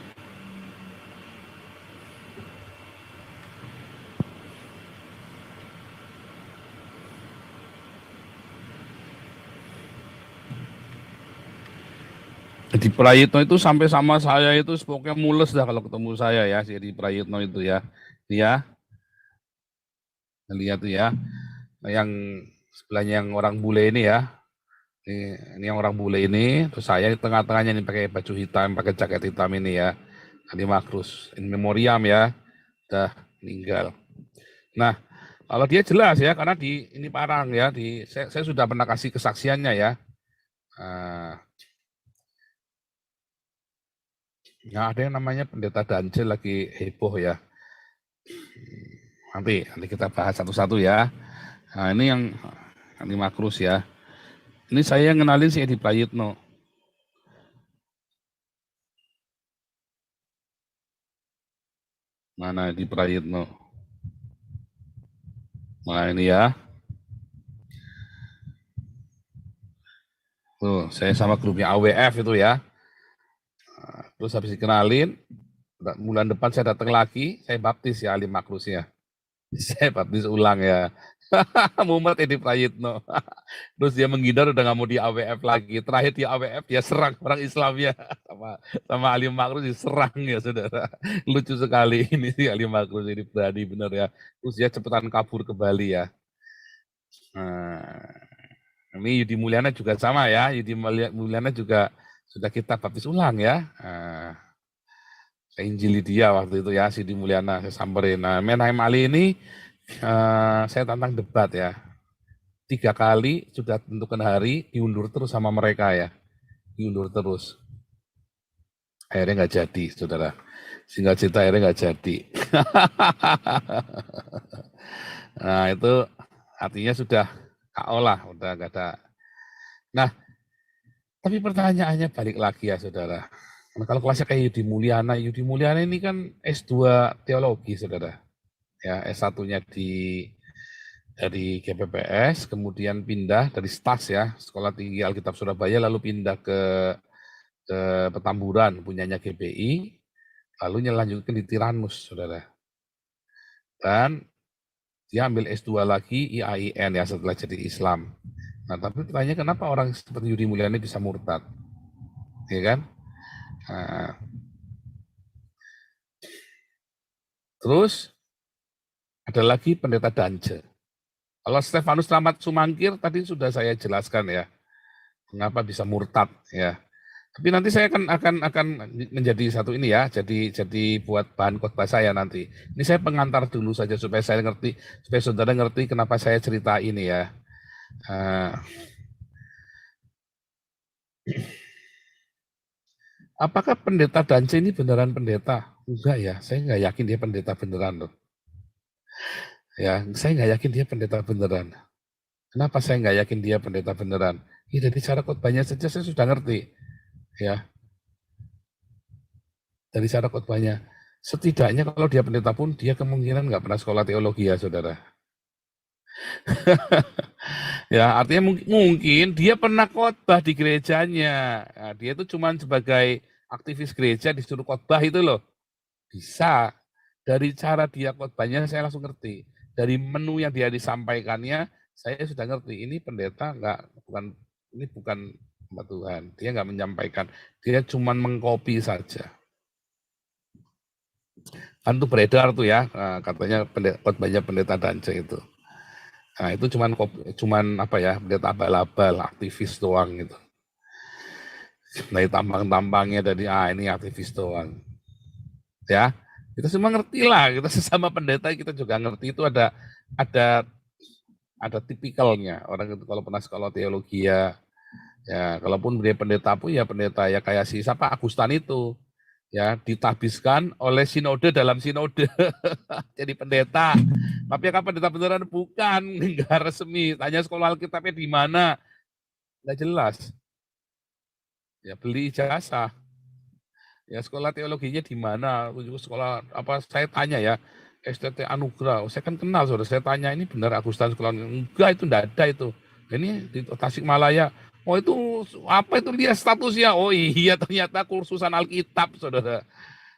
Di Prayitno itu sampai sama saya itu pokoknya mules dah kalau ketemu saya ya, si di Prayitno itu ya. Ini ya. Lihat tuh ya. Yang sebelahnya yang orang bule ini ya. Ini yang orang bule ini, terus saya di tengah-tengahnya ini pakai baju hitam, pakai jaket hitam ini ya. Ali Makrus, in memoriam ya. Udah meninggal. Nah, kalau dia jelas ya, karena di ini parang ya, saya sudah pernah kasih kesaksiannya ya. Ya, ada yang namanya Pendeta Dance lagi heboh ya. Nanti kita bahas satu-satu ya. Nah, ini yang Ali Makrus ya. Ini saya yang kenalin si Edi Prayitno. Mana Edi Prayitno? Nah ini ya. Tuh, saya sama grupnya AWF itu ya. Terus habis dikenalin, bulan depan saya datang lagi, saya baptis ya Ali Makrusnya. Saya baptis ulang ya. Muhammad Edi Prayitno. Terus dia menghindar udah nggak mau di AWF lagi. Terakhir di AWF dia serang orang Islamnya sama Ali Makrus diserang ya saudara. Lucu sekali ini sih Ali Makrus ini berani benar ya. Terus dia cepetan kabur ke Bali ya. Nah, ini Yudi Mulyana juga sama ya. Yudi Mulyana juga sudah kita baptis ulang ya. Saya injili dia waktu itu ya, Yudi Mulyana, saya samperin. Nah, Menhaim Ali ini saya tantang debat ya. 3 kali sudah tentukan hari, diundur terus sama mereka ya. Diundur terus. Akhirnya nggak jadi, saudara. Singkat cerita akhirnya nggak jadi. Nah, itu artinya sudah KO lah, udah nggak ada. Nah, tapi pertanyaannya balik lagi ya, saudara. Nah, kalau kelasnya kayak Yudi Mulyana ini kan S2 teologi, saudara. Ya, S1-nya dari GPPS, kemudian pindah dari STAS ya, Sekolah Tinggi Alkitab Surabaya, lalu pindah ke Petamburan, punyanya GBI, lalu lanjutkan di Tiranus, saudara. Dan dia ambil S2 lagi IAIN ya setelah jadi Islam. Nah, tapi pertanyaannya kenapa orang seperti Yudi Mulyana bisa murtad? Ya kan? Nah, terus ada lagi Pendeta Dance. Kalau Stefanus Rahmat Sumangkir tadi sudah saya jelaskan ya, mengapa bisa murtad ya. Tapi nanti saya akan menjadi satu ini ya, jadi buat bahan khotbah saya nanti. Ini saya pengantar dulu saja supaya saya ngerti, supaya saudara ngerti kenapa saya cerita ini ya. Apakah Pendeta Dance ini beneran pendeta? Enggak ya, saya nggak yakin dia pendeta beneran loh. Ya, saya nggak yakin dia pendeta beneran. Kenapa saya nggak yakin dia pendeta beneran? Ya, dari cara khotbahnya saja saya sudah ngerti. Ya, dari cara khotbahnya. Setidaknya kalau dia pendeta pun, dia kemungkinan nggak pernah sekolah teologi ya, saudara. Ya, artinya mungkin dia pernah khotbah di gerejanya. Nah, dia itu cuma sebagai aktivis gereja disuruh khotbah itu loh. Bisa. Dari cara dia khotbahnya saya langsung ngerti. Dari menu yang dia disampaikannya, saya sudah ngerti. Ini pendeta ini bukan hamba Tuhan. Dia nggak menyampaikan. Dia cuma mengcopy saja. Kan itu beredar tuh ya, katanya khotbahnya Pendeta Dance itu. Nah, itu cuman apa ya, pendeta abal-abal, aktivis doang gitu. Dari tampang-tampangnya dari ini aktivis doang. Ya, kita semua ngerti lah, kita sesama pendeta kita juga ngerti itu ada tipikalnya. Orang itu kalau pernah sekolah teologi ya kalaupun dia pendeta pun ya pendeta ya kayak si siapa Agustan itu. Ya, ditabiskan oleh sinode dalam sinode. Jadi pendeta. Tapi kan pendeta beneran bukan, enggak resmi. Tanya sekolah Alkitabnya di mana? Enggak jelas. Ya beli ijazah. Ya sekolah teologinya di mana? Sekolah apa? Saya tanya ya. STT Anugerah. Saya kan kenal saudara. Saya tanya ini benar Agustan sekolah? Enggak, itu enggak ada itu. Ini di Tasikmalaya. Oh itu apa itu lihat statusnya? Oh iya, ternyata kursusan Alkitab, saudara.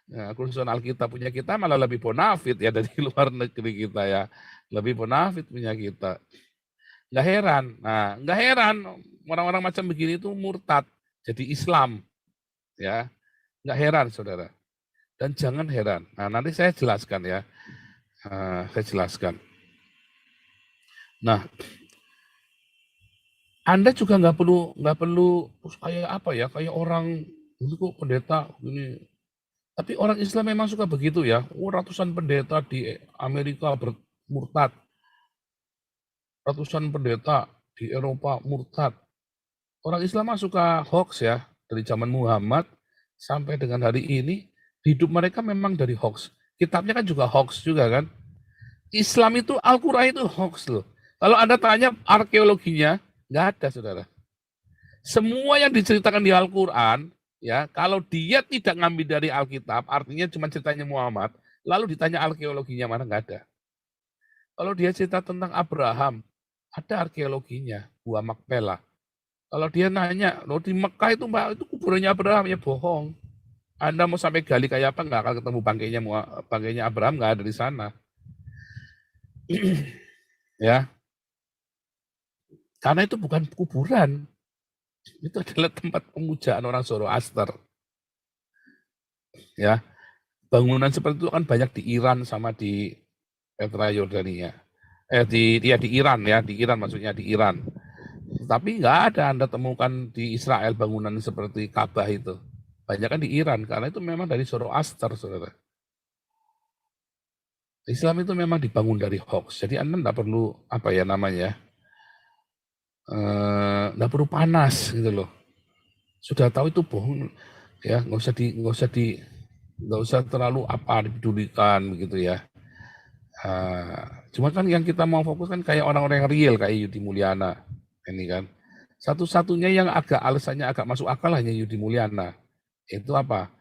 Nah, kursusan Alkitab punya kita malah lebih bonafit ya dari luar negeri kita ya. Lebih bonafit punya kita. Nggak heran. Nah, nggak heran orang-orang macam begini itu murtad jadi Islam. Ya, nggak heran, saudara. Dan jangan heran. Nah, nanti saya jelaskan ya. Saya jelaskan. Nah, Anda juga nggak perlu kayak apa ya, kayak orang ini kok pendeta ini. Tapi orang Islam memang suka begitu ya. Ratusan pendeta di Amerika murtad. Ratusan pendeta di Eropa murtad. Orang Islam mah suka hoax ya. Dari zaman Muhammad sampai dengan hari ini, hidup mereka memang dari hoax. Kitabnya kan juga hoax juga kan. Islam itu, Al-Quran itu hoax loh. Kalau Anda tanya arkeologinya, nggak ada, saudara. Semua yang diceritakan di Al-Quran, ya, kalau dia tidak ngambil dari Alkitab, artinya cuma ceritanya Muhammad, lalu ditanya arkeologinya mana, nggak ada. Kalau dia cerita tentang Abraham, ada arkeologinya, Gua Makpelah. Kalau dia nanya, loh di Mekah itu Mbak, itu kuburannya Abraham, ya bohong. Anda mau sampai gali kayak apa, nggak akan ketemu bangkainya Abraham, nggak ada di sana. Ya, karena itu bukan kuburan, itu adalah tempat pemujaan orang Zoroaster. Ya, bangunan seperti itu kan banyak di Iran sama di Petra Yordania. Di Iran ya, di Iran maksudnya di Iran. Tapi nggak ada Anda temukan di Israel bangunan seperti Ka'bah itu. Banyak kan di Iran, karena itu memang dari Zoroaster, saudara. Islam itu memang dibangun dari hoax. Jadi Anda nggak perlu apa ya namanya, nggak perlu panas gitu loh. Sudah tahu itu bohong, ya nggak usah terlalu apa dipedulikan begitu ya. Cuma kan yang kita mau fokus kan kayak orang-orang yang real kayak Yudi Mulyana ini kan. Satu-satunya yang alasannya agak masuk akal hanya Yudi Mulyana. Itu apa?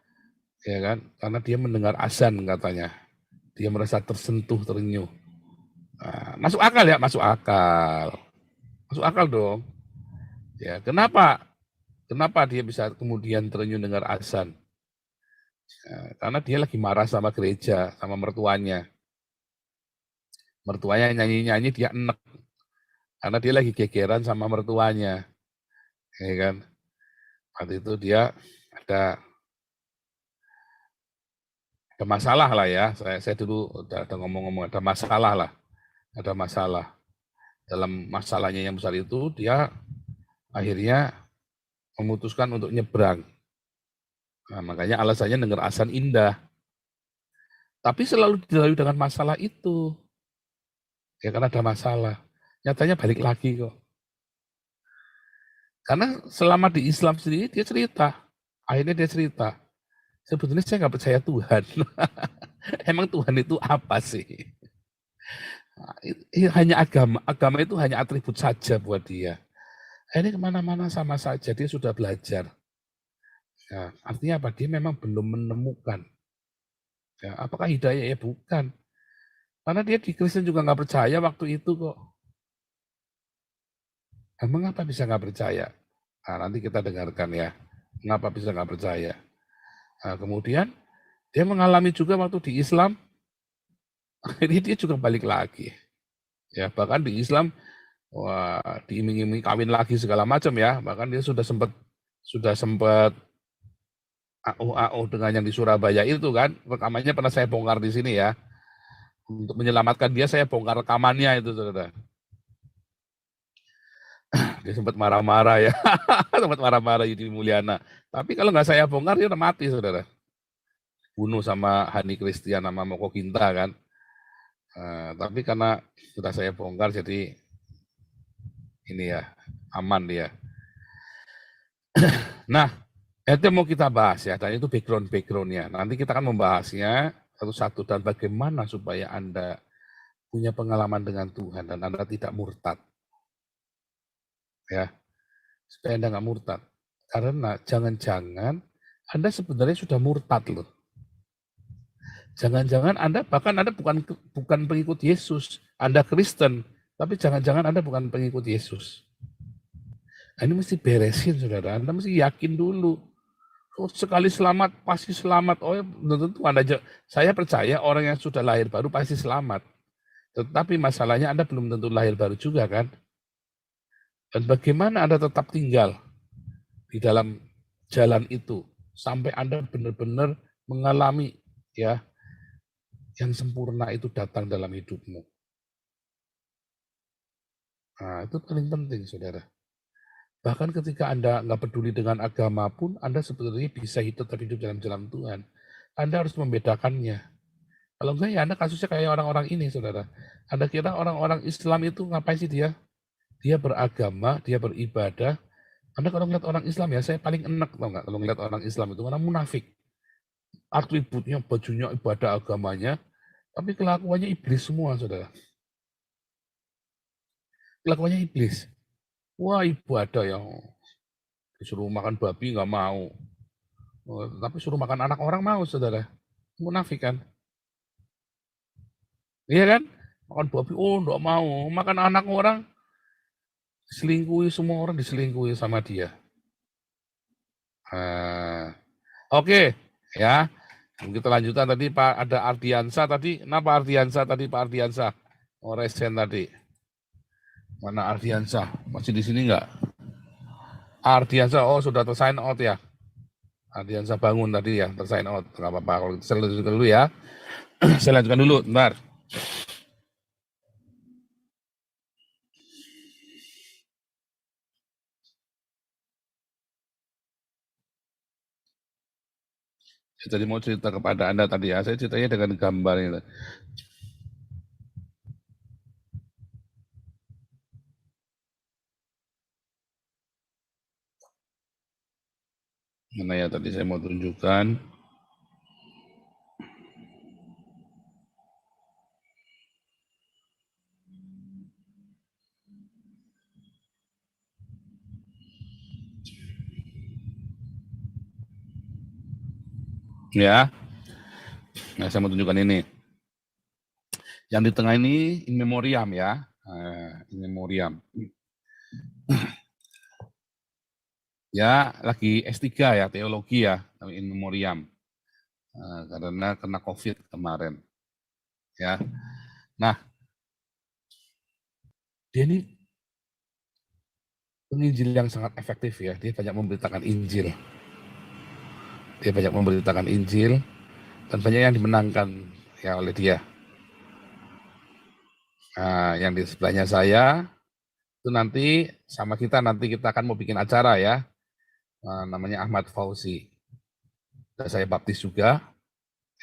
Ya kan? Karena dia mendengar azan katanya. Dia merasa tersentuh, terenyuh. Masuk akal ya, masuk akal. Masuk akal dong. Ya, kenapa? Kenapa dia bisa kemudian terenyuh dengar azan? Karena dia lagi marah sama gereja, sama mertuanya. Mertuanya nyanyi-nyanyi, dia enek. Karena dia lagi gegeran sama mertuanya. Ya kan? Waktu itu dia ada masalah lah ya. Saya dulu udah ngomong-ngomong ada masalah lah. Ada masalah. Dalam masalahnya yang besar itu, dia akhirnya memutuskan untuk nyebrang. Nah, makanya alasannya dengar azan indah. Tapi selalu dilalui dengan masalah itu. Ya karena ada masalah. Nyatanya balik lagi kok. Karena selama di Islam sendiri dia cerita. Akhirnya dia cerita. Sebetulnya saya nggak percaya Tuhan. Emang Tuhan itu apa sih? Hanya agama itu hanya atribut saja buat dia. Ini kemana-mana sama saja, dia sudah belajar. Ya, artinya apa? Dia memang belum menemukan. Ya, apakah hidayah? Ya bukan. Karena dia di Kristen juga nggak percaya waktu itu kok. Mengapa bisa nggak percaya? Nah, nanti kita dengarkan ya. Mengapa bisa nggak percaya? Nah, kemudian dia mengalami juga waktu di Islam, akhirnya dia juga balik lagi. Ya, bahkan di Islam, wah, diiming-iming kawin lagi segala macam ya. Bahkan dia sudah sempat AO dengan yang di Surabaya itu kan. Rekamannya pernah saya bongkar di sini ya. Untuk menyelamatkan dia, saya bongkar rekamannya itu, saudara. Dia sempat marah-marah ya. Sempat marah-marah Yudi Mulyana. Tapi kalau nggak saya bongkar, dia udah mati, saudara. Bunuh sama Hani Kristian, sama Moko Kinta kan. Tapi karena sudah saya bongkar, jadi ini ya, aman dia. Nah, itu mau kita bahas ya, dan itu background-nya. Nanti kita akan membahasnya satu-satu dan bagaimana supaya Anda punya pengalaman dengan Tuhan dan Anda tidak murtad. Ya, supaya Anda nggak murtad. Karena jangan-jangan Anda sebenarnya sudah murtad loh. Jangan-jangan Anda bukan pengikut Yesus. Anda Kristen, tapi jangan-jangan Anda bukan pengikut Yesus. Nah, ini mesti beresin, saudara. Anda mesti yakin dulu. Oh, sekali selamat, pasti selamat. Oh, ya, tentu saya percaya orang yang sudah lahir baru pasti selamat. Tetapi masalahnya Anda belum tentu lahir baru juga, kan? Dan bagaimana Anda tetap tinggal di dalam jalan itu sampai Anda benar-benar mengalami ya yang sempurna itu datang dalam hidupmu. Nah, itu paling penting, saudara. Bahkan ketika Anda nggak peduli dengan agama pun, Anda sebetulnya bisa tetap hidup dalam jalan Tuhan. Anda harus membedakannya. Kalau enggak ya Anda kasusnya kayak orang-orang ini, saudara. Anda kira orang-orang Islam itu ngapain sih dia? Dia beragama, dia beribadah. Anda kalau ngeliat orang Islam ya, saya paling enak tau nggak kalau ngeliat orang Islam itu orang munafik. Atributnya, bajunya, ibadah agamanya, tapi kelakuannya iblis semua, saudara. Kelakuannya iblis. Wah, ibadah yang disuruh makan babi nggak mau. Tapi suruh makan anak orang mau, saudara. Munafik kan? Iya kan? Makan babi, oh nggak mau. Makan anak orang, selingkuhi, semua orang diselingkuhi sama dia. Oke, ya. Kita lanjutkan tadi Pak, ada Ardiansa tadi. Kenapa Ardiansa tadi Pak Ardiansa? Oh, resen tadi. Mana Ardiansa? Masih di sini nggak? Ardiansa, oh sudah tersign out ya. Ardiansa bangun tadi ya, tersign out. Nggak apa-apa, kalau saya lanjutkan dulu ya. Saya lanjutkan dulu, bentar. Saya tadi mau cerita kepada Anda tadi ya, saya ceritanya dengan gambar ini. Mana ya tadi saya mau tunjukkan. Ya, nah, saya mau tunjukkan ini. Yang di tengah ini in memoriam ya, in memoriam. Ya, lagi S3 ya, teologi ya, in memoriam. Karena kena COVID kemarin. Ya, nah, dia ini penginjil yang sangat efektif ya, dia banyak memberitakan Injil. Dia banyak memberitakan Injil dan banyak yang dimenangkan ya oleh dia. Nah, yang di sebelahnya saya itu nanti sama kita akan mau bikin acara ya, namanya Ahmad Fauzi. Dan saya baptis juga,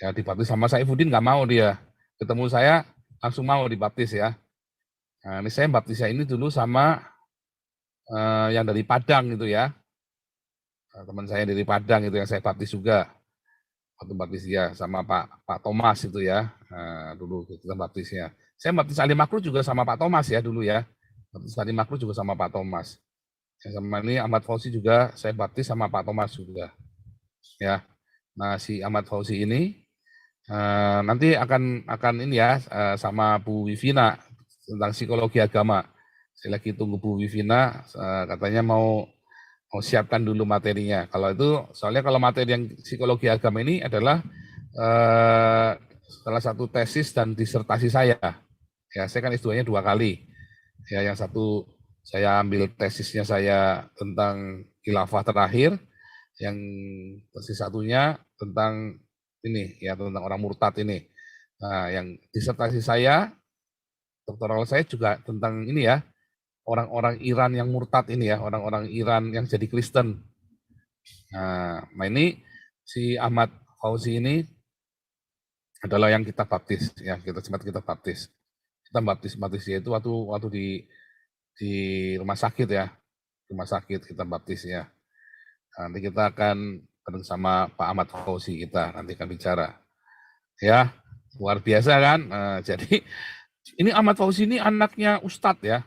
ya dibaptis sama Saifuddin nggak mau dia, ketemu saya langsung mau dibaptis ya. Nah, ini saya baptisnya ini dulu sama yang dari Padang gitu ya. Teman saya dari Padang itu yang saya baptis juga. Waktu baptis dia sama Pak Thomas itu ya. Dulu kita baptisnya. Saya baptis Ali Makru juga sama Pak Thomas ya dulu ya. Baptis Ali Makru juga sama Pak Thomas. Yang sama ini Ahmad Fauzi juga saya baptis sama Pak Thomas juga. Ya. Nah, si Ahmad Fauzi ini nanti akan ini ya sama Bu Wivina tentang psikologi agama. Saya lagi tunggu Bu Wivina, katanya mau siapkan dulu materinya. Kalau itu, soalnya kalau materi yang psikologi agama ini adalah salah satu tesis dan disertasi saya. Ya, saya kan S2-nya 2 kali. Ya, yang satu saya ambil tesisnya saya tentang khilafah terakhir, yang tesis satunya tentang ini ya, tentang orang murtad ini. Nah, yang disertasi saya, doktoral saya juga tentang ini ya, orang-orang Iran yang murtad ini ya, orang-orang Iran yang jadi Kristen. Nah, ini si Ahmad Fauzi ini adalah yang kita baptis ya, sempat kita baptis. Kita baptis dia itu waktu di rumah sakit ya, rumah sakit kita baptis ya. Nanti kita akan ketemu sama Pak Ahmad Fauzi, kita nanti akan bicara. Ya, luar biasa kan. Jadi ini Ahmad Fauzi ini anaknya Ustadz ya,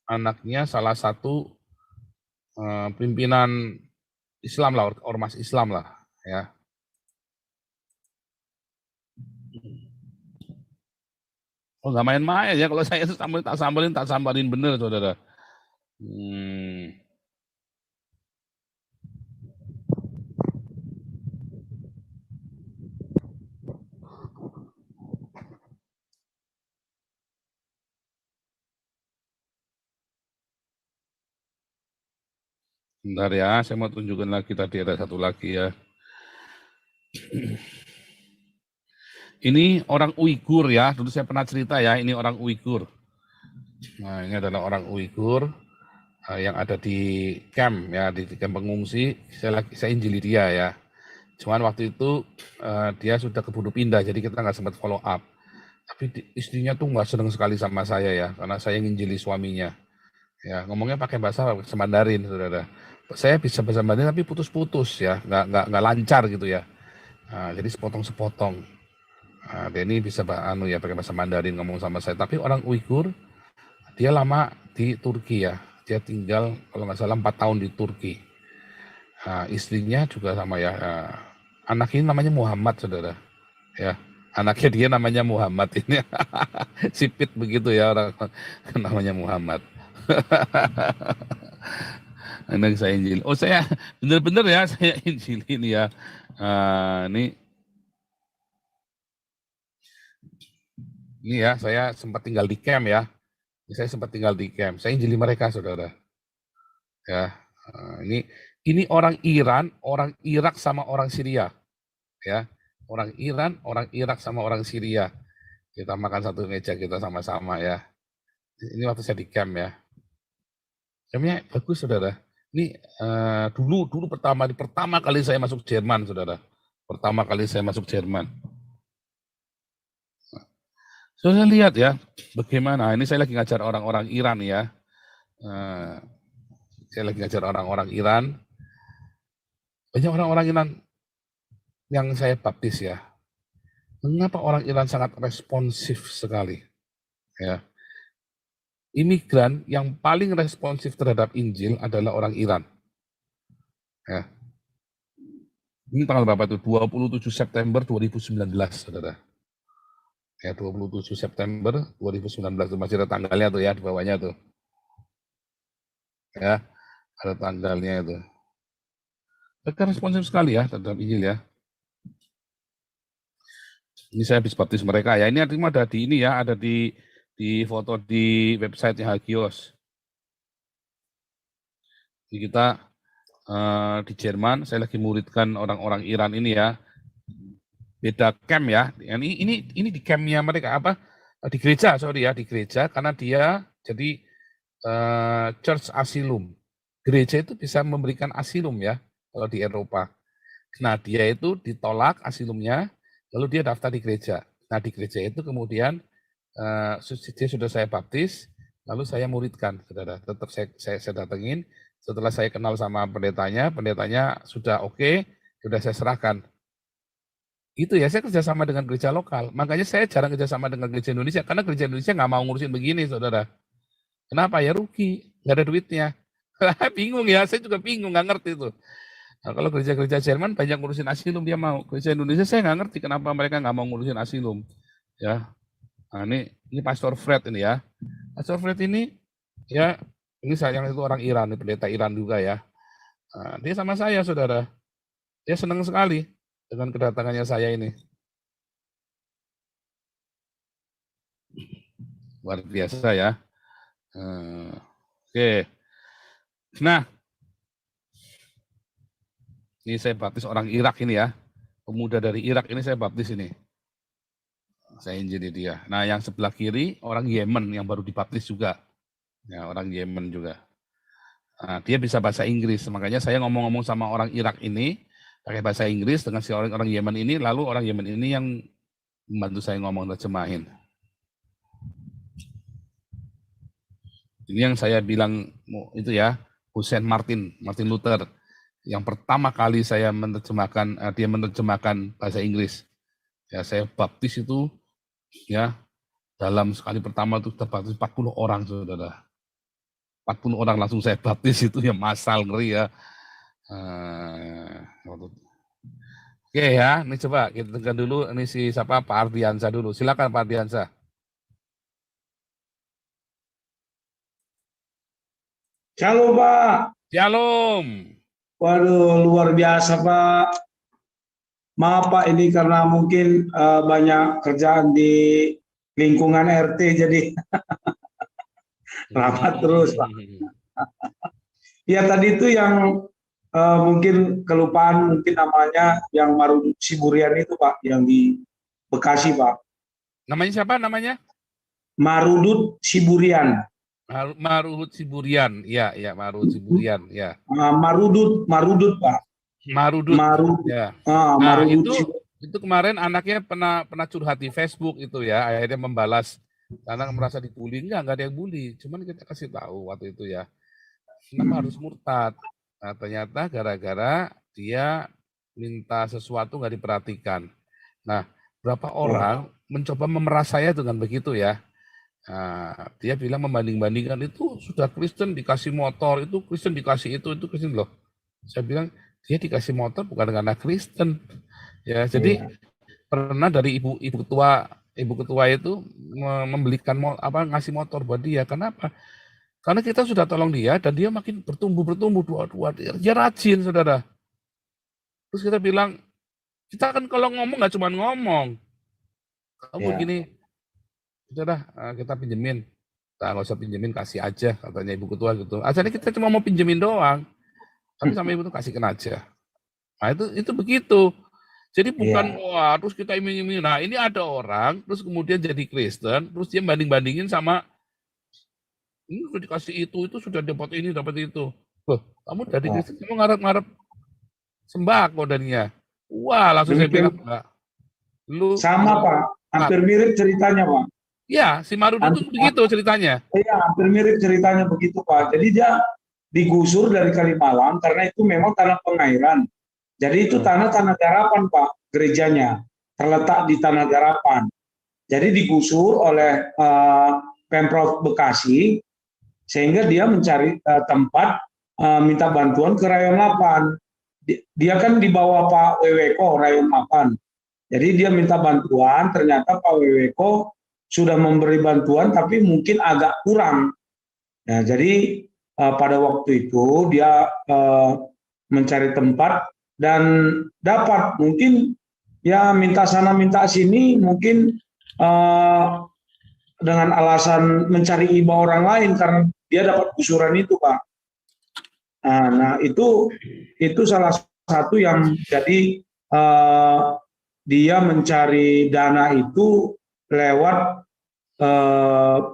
anaknya salah satu pimpinan Islam lah, ormas Islam lah ya. Oh nggak main-main ya, kalau saya tak sambalin bener saudara. Bentar ya, saya mau tunjukkan lagi, tadi ada satu lagi ya. Ini orang Uighur ya, dulu saya pernah cerita ya, ini orang Uighur. Nah, ini adalah orang Uighur yang ada di camp ya, di camp pengungsi. Saya injili dia ya. Cuman waktu itu dia sudah keburu pindah, jadi kita nggak sempat follow up. Tapi istrinya tuh nggak senang sekali sama saya ya, karena saya nginjili suaminya. Ya, ngomongnya pakai bahasa Mandarin, saudara. Saya bisa bahasa Mandarin tapi putus-putus ya, nggak lancar gitu ya. Nah, jadi sepotong-sepotong. Nah, dia ini bisa pakai bahasa Mandarin ngomong sama saya. Tapi orang Uighur, dia lama di Turki ya. Dia tinggal kalau nggak salah 4 tahun di Turki. Nah, istrinya juga sama ya. Anak ini namanya Muhammad, saudara. Ya, anaknya dia namanya Muhammad ini. Sipit begitu ya orang namanya Muhammad. Anak saya injil. Oh, saya benar-benar ya saya injil ini ya. Ini ya, saya sempat tinggal di camp ya. Saya sempat tinggal di camp. Saya injili mereka, saudara. Ya, ini orang Iran, orang Irak sama orang Syria. Ya, orang Iran, orang Irak sama orang Syria. Kita makan satu meja kita sama-sama ya. Ini waktu saya di camp ya. Campnya bagus, saudara. Ini dulu pertama kali saya masuk Jerman, saudara. Pertama kali saya masuk Jerman. Saya lihat ya, bagaimana, ini saya lagi ngajar orang-orang Iran ya. Saya lagi ngajar orang-orang Iran. Banyak orang-orang Iran yang saya baptis ya. Mengapa orang Iran sangat responsif sekali? Ya. Imigran yang paling responsif terhadap Injil adalah orang Iran. Ya. Ini tanggal berapa itu? 27 September 2019, saudara. Ya, 27 September 2019 itu masih ada tanggalnya tuh ya di bawahnya tuh. Ya, ada tanggalnya itu. Mereka responsif sekali ya terhadap Injil ya. Ini saya habis baptis mereka ya. Ini artinya ada di ini ya, ada di foto di website-nya Hagios. Jadi kita di Jerman, saya lagi muridkan orang-orang Iran ini ya. Beda camp ya. Ini di campnya mereka apa? Di gereja, sorry ya, di gereja karena dia jadi church asylum. Gereja itu bisa memberikan asylum ya kalau di Eropa. Nah, dia itu ditolak asylumnya, lalu dia daftar di gereja. Nah, di gereja itu kemudian dia sudah saya baptis, lalu saya muridkan, saudara. Tetap saya datengin. Setelah saya kenal sama pendetanya sudah oke, sudah saya serahkan. Itu ya, saya kerjasama dengan gereja lokal. Makanya saya jarang kerjasama dengan gereja Indonesia, karena gereja Indonesia nggak mau ngurusin begini, saudara. Kenapa? Ya rugi, nggak ada duitnya. Bingung ya, saya juga bingung, nggak ngerti itu. Nah, kalau gereja-gereja Jerman banyak ngurusin asilum, dia mau. Gereja Indonesia saya nggak ngerti kenapa mereka nggak mau ngurusin asilum. Ya, nah, ini Pastor Fred ini ya. Pastor Fred ini, ya, ini saya yang itu orang Iran, pendeta Iran juga ya. Nah, dia sama saya, saudara. Dia senang sekali dengan kedatangannya saya ini. Luar biasa ya. Oke. Nah, ini saya baptis orang Irak ini ya. Pemuda dari Irak ini saya baptis ini. Saya injili dia. Nah, yang sebelah kiri orang Yemen yang baru dibaptis juga. Ya, orang Yemen juga. Nah, dia bisa bahasa Inggris. Makanya saya ngomong-ngomong sama orang Irak ini pakai bahasa Inggris dengan si orang Yemen ini, lalu orang Yemen ini yang membantu saya ngomong terjemahin. Ini yang saya bilang itu ya, Hussein Martin Luther, yang pertama kali saya menerjemahkan, dia menerjemahkan bahasa Inggris. Ya, saya baptis itu ya dalam sekali pertama itu baptis 40 orang, saudara. 40 orang langsung saya baptis itu ya, masal ngeri ya. Oke ya, ini coba kita dengar dulu ini si siapa, Pak Ardiansa dulu. Silakan Pak Ardiansa. Shalom Pak. Shalom. Waduh, luar biasa Pak. Maaf Pak, ini karena mungkin banyak kerjaan di lingkungan RT jadi rapat terus Pak. Ya tadi itu yang mungkin kelupaan mungkin namanya yang Marudut Siburian itu Pak, yang di Bekasi Pak. Namanya siapa namanya? Marudut Siburian. Maruhut Siburian. Ya, ya, Maruhut Siburian, ya. Marudut Pak. Marudut. Marudut. Ya. Nah, Nah, Marudut itu kemarin anaknya pernah curhat di Facebook itu ya, akhirnya membalas karena merasa dibully. Enggak ada yang bully, cuman kita kasih tahu waktu itu ya. Kenapa harus murtad? Nah, ternyata gara-gara dia minta sesuatu nggak diperhatikan. Nah, berapa orang mencoba memeras saya dengan begitu ya. Nah, dia bilang membanding-bandingkan itu sudah Kristen dikasih motor, itu Kristen dikasih itu Kristen loh. Saya bilang dia dikasih motor bukan karena Kristen. Ya, jadi pernah dari ibu ketua itu membelikan ngasih motor buat dia. Kenapa? Karena kita sudah tolong dia dan dia makin bertumbuh dua dia rajin saudara. Terus kita bilang kita kan kalau ngomong nggak cuma ngomong, kamu begini, sudah kita pinjemin, nggak usah pinjemin kasih aja katanya ibu ketua gitu. Asalnya kita cuma mau pinjemin doang, tapi sama ibu tuh kasihkan aja. Nah itu begitu. Jadi bukan wah terus kita iming-iming. Nah ini ada orang terus kemudian jadi Kristen, terus dia banding-bandingin sama ini udah dikasih itu sudah dapat ini dapat itu. Loh, kamu dari Kristen kamu ngarep-ngarep sembako darinya. Wah langsung saya bilang enggak. Lu sama Pak, hampir mirip ceritanya Pak. Ya si Marudut itu begitu ceritanya. Iya hampir mirip ceritanya begitu Pak. Jadi dia digusur dari Kalimalang karena itu memang tanah pengairan. Jadi itu tanah garapan Pak, gerejanya terletak di tanah garapan. Jadi digusur oleh Pemprov Bekasi sehingga dia mencari tempat minta bantuan ke Rayon 8. Dia kan di bawah Pak Weweko Rayon 8. Jadi dia minta bantuan, ternyata Pak Weweko sudah memberi bantuan tapi mungkin agak kurang. Nah, jadi pada waktu itu dia mencari tempat dan dapat mungkin ya minta sana minta sini mungkin dengan alasan mencari iba orang lain karena dia dapat gusuran itu Pak. Nah itu salah satu yang jadi dia mencari dana itu lewat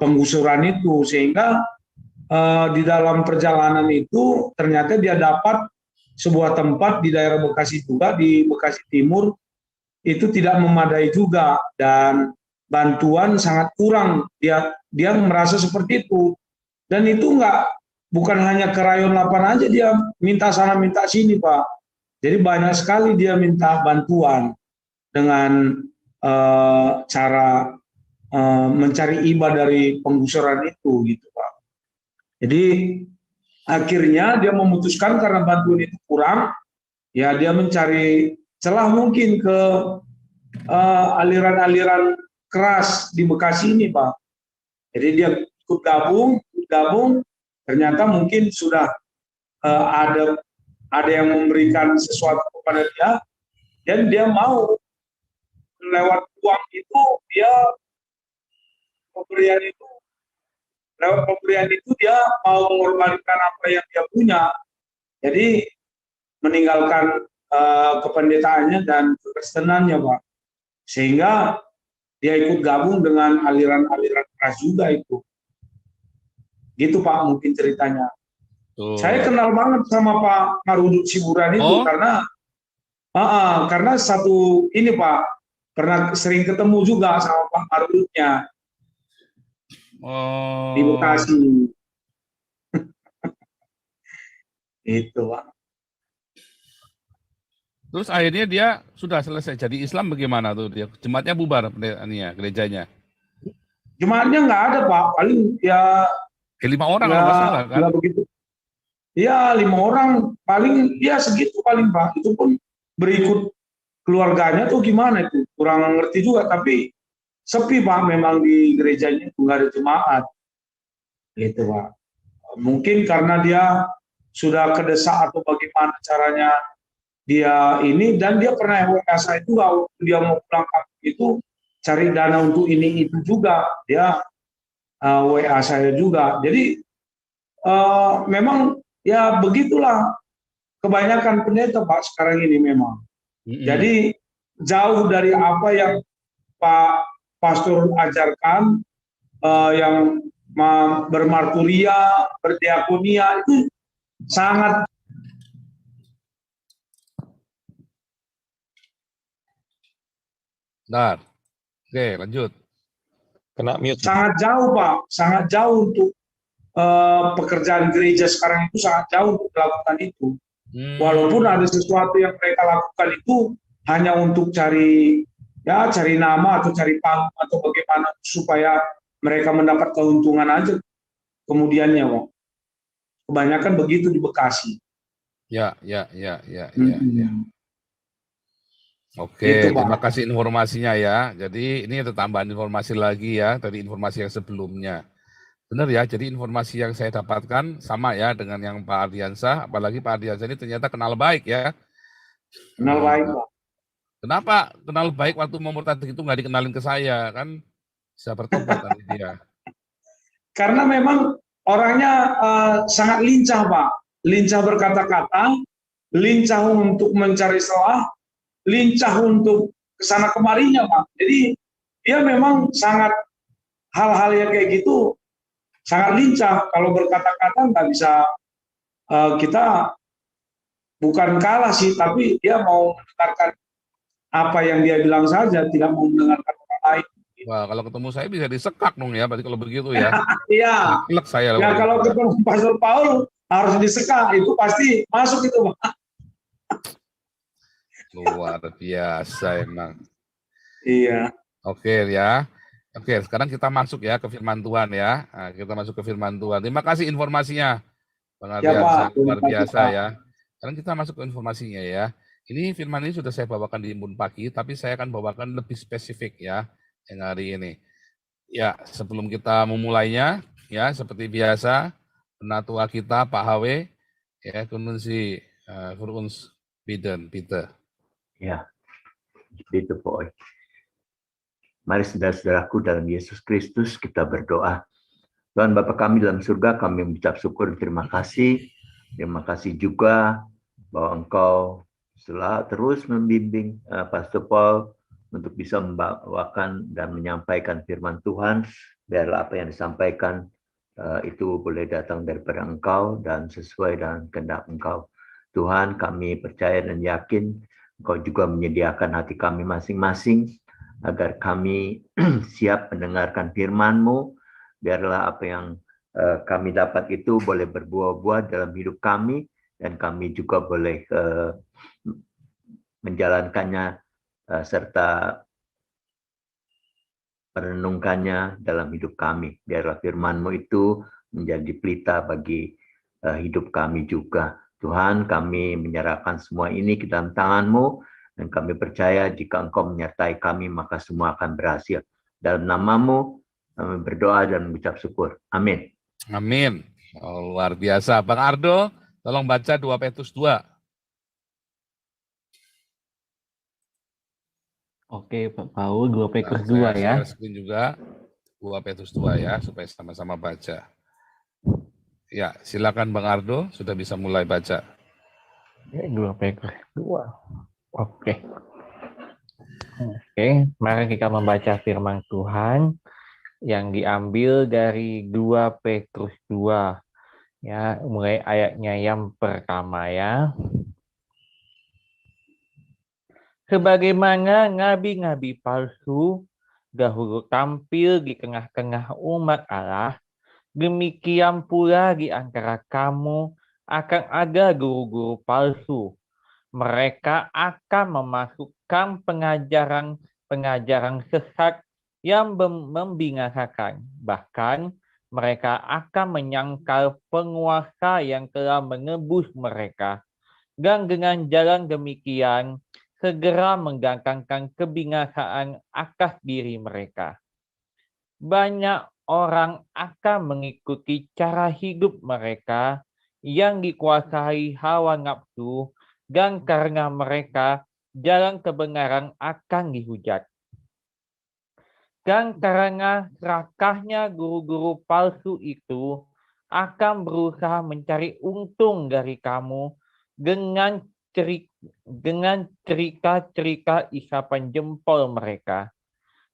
penggusuran itu sehingga di dalam perjalanan itu ternyata dia dapat sebuah tempat di daerah Bekasi juga, di Bekasi Timur, itu tidak memadai juga dan bantuan sangat kurang. Dia merasa seperti itu. Dan itu bukan hanya ke Rayon 8 aja dia minta sana minta sini Pak. Jadi banyak sekali dia minta bantuan dengan cara mencari iba dari penggusuran itu gitu Pak. Jadi akhirnya dia memutuskan karena bantuan itu kurang, ya dia mencari celah mungkin ke aliran-aliran keras di Bekasi ini Pak. Jadi dia ikut gabung, ternyata mungkin sudah ada yang memberikan sesuatu kepada dia, dan dia mau lewat uang itu dia lewat pemberian itu dia mau mengorbankan apa yang dia punya. Jadi meninggalkan kependetaannya dan kekristenannya Pak. Sehingga dia ikut gabung dengan aliran-aliran keras juga itu. Gitu Pak mungkin ceritanya. Saya kenal banget sama Pak Marudut Siburian itu karena satu ini Pak pernah sering ketemu juga sama Pak Marudutnya. Di Bekasi. Itu Pak. Terus akhirnya dia sudah selesai jadi Islam bagaimana tuh dia? Jemaatnya bubar gerejanya. Jemaatnya nggak ada Pak, paling ya 5 orang kalau nggak salah kan? Begitu. Ya 5 orang paling ya segitu paling Pak. Itu pun berikut keluarganya tuh gimana itu kurang ngerti juga tapi sepi Pak memang di gerejanya itu nggak ada jemaat. Gitu Pak. Mungkin karena dia sudah kedesak atau bagaimana caranya dia ini dan dia pernah WA saya juga waktu dia mau pulang kampung itu cari dana untuk ini itu juga dia WA saya juga. Jadi memang ya begitulah kebanyakan pendeta Pak sekarang ini memang. Jadi jauh dari apa yang Pak Pastor ajarkan, yang bermarturia, berdiakonia itu sangat Bentar. Oke, lanjut. Kena mute. sangat jauh Pak, sangat jauh untuk pekerjaan gereja sekarang itu sangat jauh untuk melakukan itu. Walaupun ada sesuatu yang mereka lakukan itu hanya untuk cari nama atau cari panggung atau bagaimana supaya mereka mendapat keuntungan aja kemudiannya, Pak. Kebanyakan begitu di Bekasi. Ya. Oke, Itu, Pak. terima kasih informasinya ya. Jadi ini ada tambahan informasi lagi ya dari informasi yang sebelumnya. Benar ya, jadi informasi yang saya dapatkan sama ya dengan yang Pak Ardiansah, apalagi Pak Ardiansah ini ternyata kenal baik ya. Kenal baik, Pak. Kenapa kenal baik waktu mau murtad itu nggak dikenalin ke saya, kan bisa bertobat nanti dia. Karena memang orangnya sangat lincah, Pak. Lincah berkata-kata, lincah untuk mencari celah, lincah untuk kesana kemarinya, Pak. Jadi dia memang sangat hal-hal yang kayak gitu sangat lincah. Kalau berkata-kata nggak bisa, kita bukan kalah sih, tapi dia mau mendengarkan apa yang dia bilang saja, tidak mau mendengarkan orang lain. Wah, kalau ketemu saya bisa disekak dong ya, berarti kalau begitu ya. Iya. Klek saya. Ya kalau ketemu Pastor Paul harus disekak, itu pasti masuk itu, Pak. Luar biasa emang. Iya. Oke ya. Oke, sekarang kita masuk ya ke firman Tuhan ya. Nah, kita masuk ke firman Tuhan. Terima kasih informasinya, Bang Ardiansah, luar biasa ya. Sekarang kita masuk ke informasinya ya. Ini firman ini sudah saya bawakan di Embun Pagi, tapi saya akan bawakan lebih spesifik ya yang hari ini. Ya, sebelum kita memulainya, ya seperti biasa, penatua kita Pak HW, ya kunnen Sie für uns bidden, bitte. Ya, itu Boy. Mari saudara-saudaraku dalam Yesus Kristus kita berdoa. Tuhan Bapa kami dalam surga, kami mengucap syukur dan terima kasih. Terima kasih juga bahwa Engkau terus membimbing Pastor Paul untuk bisa membawakan dan menyampaikan firman Tuhan. Biarlah apa yang disampaikan itu boleh datang daripada Engkau dan sesuai dengan kehendak Engkau. Tuhan, kami percaya dan yakin Engkau juga menyediakan hati kami masing-masing agar kami siap mendengarkan firman-Mu. Biarlah apa yang kami dapat itu boleh berbuah-buah dalam hidup kami, dan kami juga boleh menjalankannya serta merenungkannya dalam hidup kami. Biarlah firman-Mu itu menjadi pelita bagi hidup kami juga. Tuhan, kami menyerahkan semua ini ke dalam tangan-Mu, dan kami percaya jika Engkau menyertai kami, maka semua akan berhasil. Dalam nama-Mu, kami berdoa dan mengucap syukur. Amin. Amin. Oh, luar biasa. Bang Ardo, tolong baca 2 Petrus 2. Oke, Pak Paul, 2 Petrus 2 ya. Share screen juga 2 Petrus 2 ya, supaya sama-sama baca. Ya, silakan Bang Ardo, sudah bisa mulai baca. 2 Petrus 2. Oke. Mari kita membaca firman Tuhan yang diambil dari 2 Petrus 2. Ya, mulai ayatnya yang pertama ya. Sebagaimana nabi-nabi palsu dahulu tampil di tengah-tengah umat Allah, demikian pula di antara kamu akan ada guru-guru palsu. Mereka akan memasukkan pengajaran sesat yang membinasakan. Bahkan mereka akan menyangkal penguasa yang telah menebus mereka. Dan dengan jalan demikian, segera menggantungkan kebinasaan atas diri mereka. Banyak orang akan mengikuti cara hidup mereka yang dikuasai hawa nafsu, dan karena mereka jalan kebenaran akan dihujat. Dan karena serakahnya guru-guru palsu itu, akan berusaha mencari untung dari kamu dengan cerita-cerita isapan jempol mereka.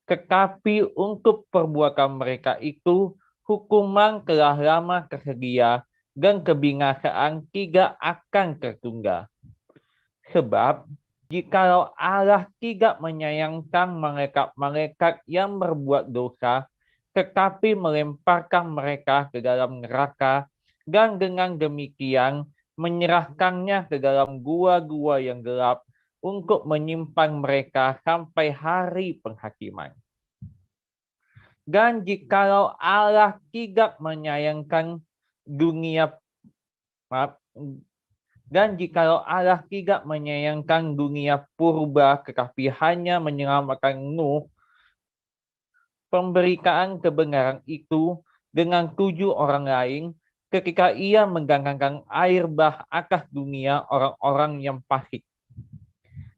Tetapi untuk perbuatan mereka itu, hukuman telah lama tersedia dan kebinasaan tidak akan tertunda. Sebab, jikalau Allah tidak menyayangkan malaikat-malaikat yang berbuat dosa, tetapi melemparkan mereka ke dalam neraka, dan dengan demikian menyerahkannya ke dalam gua-gua yang gelap untuk menyimpan mereka sampai hari penghakiman. Dan jikalau Allah tidak menyayangkan dunia purba, tetapi hanya menyelamatkan Nuh, pemberitaan kebenaran itu dengan 7 orang lain ketika ia menggantangkan air bah atas dunia orang-orang yang fasik.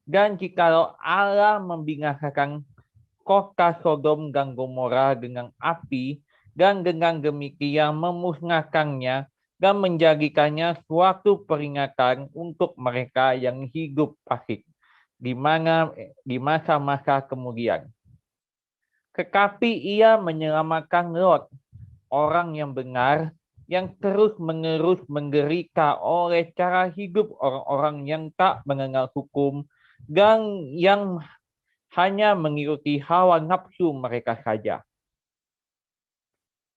Dan jikalau Allah membinasakan kota Sodom dan Gomora dengan api, dan dengan demikian memusnahkannya dan menjadikannya suatu peringatan untuk mereka yang hidup fasik di masa-masa kemudian. Tetapi ia menyelamatkan Lot, orang yang benar, yang terus-menerus menderita oleh cara hidup orang-orang yang tak mengenal hukum dan yang hanya mengikuti hawa nafsu mereka saja.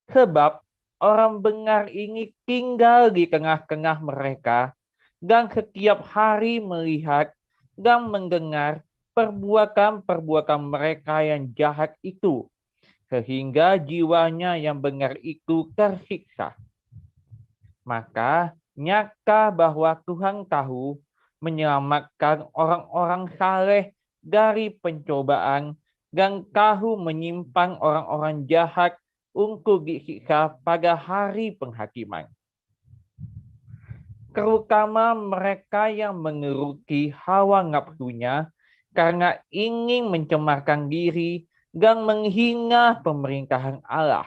Sebab orang benar ini tinggal di tengah-tengah mereka dan setiap hari melihat dan mendengar perbuatan-perbuatan mereka yang jahat itu, sehingga jiwanya yang benar itu tersiksa. Maka nyata bahwa Tuhan tahu menyelamatkan orang-orang saleh dari pencobaan dan tahu menyimpan orang-orang jahat untuk disiksa pada hari penghakiman. Terutama mereka yang menuruti hawa nafsunya karena ingin mencemarkan diri dan menghina pemerintahan Allah.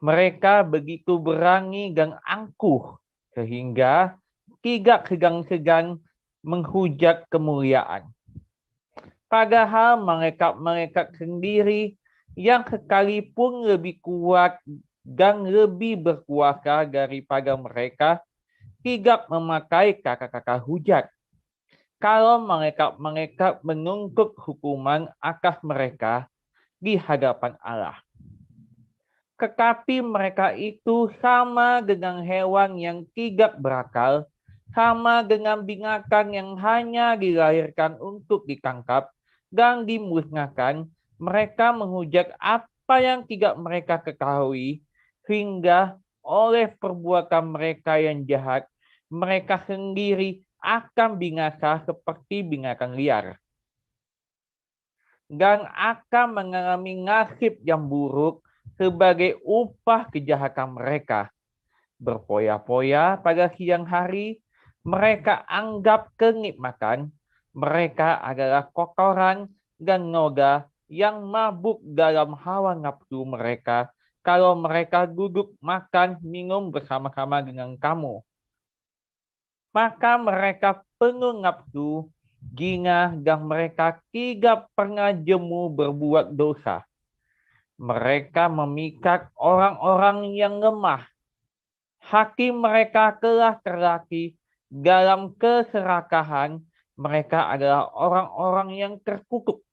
Mereka begitu berani dan angkuh sehingga tidak segan-segan menghujat kemuliaan. Padahal malaikat-malaikat sendiri yang sekalipun lebih kuat dan lebih berkuasa daripada mereka tidak memakai kata-kata hujat. Kalau malaikat-malaikat menuntut hukuman atas mereka di hadapan Allah. Tetapi mereka itu sama dengan hewan yang tidak berakal, sama dengan binatang yang hanya dilahirkan untuk ditangkap dan dimusnahkan. Mereka menghujat apa yang tidak mereka ketahui, hingga oleh perbuatan mereka yang jahat, mereka sendiri akan binasa seperti binatang liar. Dan akan mengalami nasib yang buruk sebagai upah kejahatan mereka. Berpoya-poya pada siang hari, mereka anggap kenikmatan, mereka adalah kotoran dan noda yang mabuk dalam hawa nafsu mereka kalau mereka duduk makan minum bersama-sama dengan kamu. Maka mereka penuh nafsu, jina, dan mereka tidak pernah jemu berbuat dosa. Mereka memikat orang-orang yang lemah. Hati mereka telah terlatih dalam keserakahan. Mereka adalah orang-orang yang terkutuk.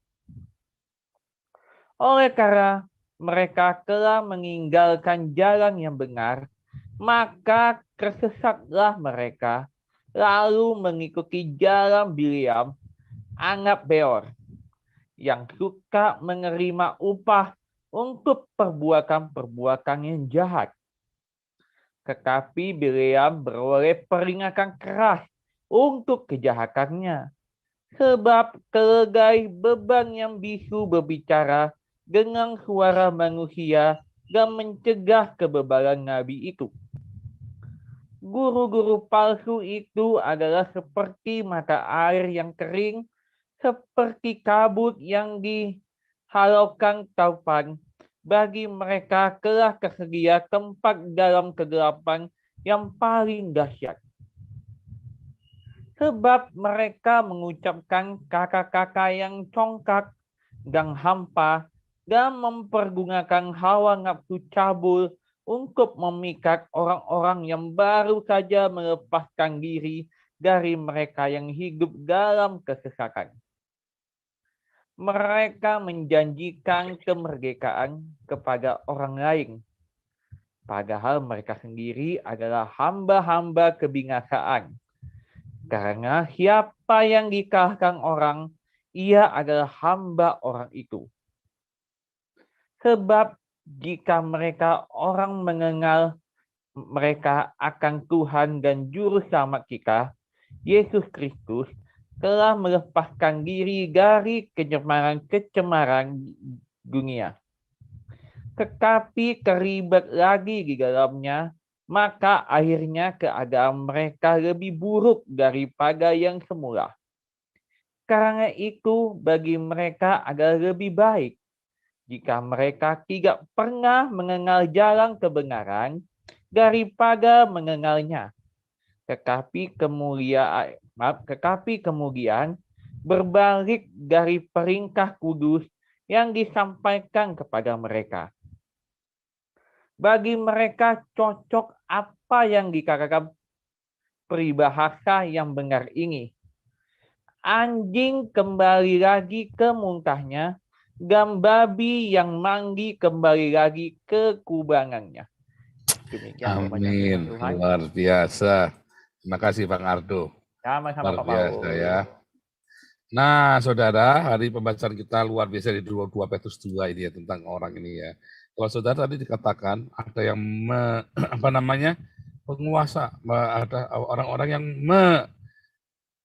Oleh karena mereka telah meninggalkan jalan yang benar, maka tersesatlah mereka, lalu mengikuti jalan Bileam, anak Beor, yang suka menerima upah untuk perbuatan-perbuatan yang jahat. Tetapi Bileam beroleh peringatan keras untuk kejahatannya, sebab keledai beban yang bisu berbicara dengan suara manusia dan mencegah kebebalan nabi itu. Guru-guru palsu itu adalah seperti mata air yang kering, seperti kabut yang dihalaukan taufan, bagi mereka telah tersedia tempat dalam kegelapan yang paling dahsyat. Sebab mereka mengucapkan kata-kata yang congkak dan hampa dan mempergunakan hawa nafsu cabul untuk memikat orang-orang yang baru saja melepaskan diri dari mereka yang hidup dalam kesesatan. Mereka menjanjikan kemerdekaan kepada orang lain, padahal mereka sendiri adalah hamba-hamba kebinasaan. Karena siapa yang dikalahkan orang, ia adalah hamba orang itu. Sebab jika mereka orang mengenal mereka akan Tuhan dan Juru Selamat kita, Yesus Kristus, telah melepaskan diri dari kecemaran dunia. Tetapi terlibat lagi di dalamnya, maka akhirnya keadaan mereka lebih buruk daripada yang semula. Karena itu bagi mereka adalah lebih baik jika mereka tidak pernah mengenal jalan kebenaran daripada mengenalnya. Tetapi kemudian berbalik dari perintah kudus yang disampaikan kepada mereka. Bagi mereka cocok apa yang dikatakan peribahasa yang benar ini. Anjing kembali lagi ke muntahnya, dan babi yang manggi kembali lagi ke kubangannya. Demikian Amin. Tuhan. Luar biasa. Terima kasih Bang Ardo. Sama-sama Luar Pak biasa Paul. ya. Nah, saudara, hari pembacaan kita luar biasa di 2 Petrus 2 ini ya, tentang orang ini ya. Kalau saudara tadi dikatakan ada yang penguasa, ada orang-orang yang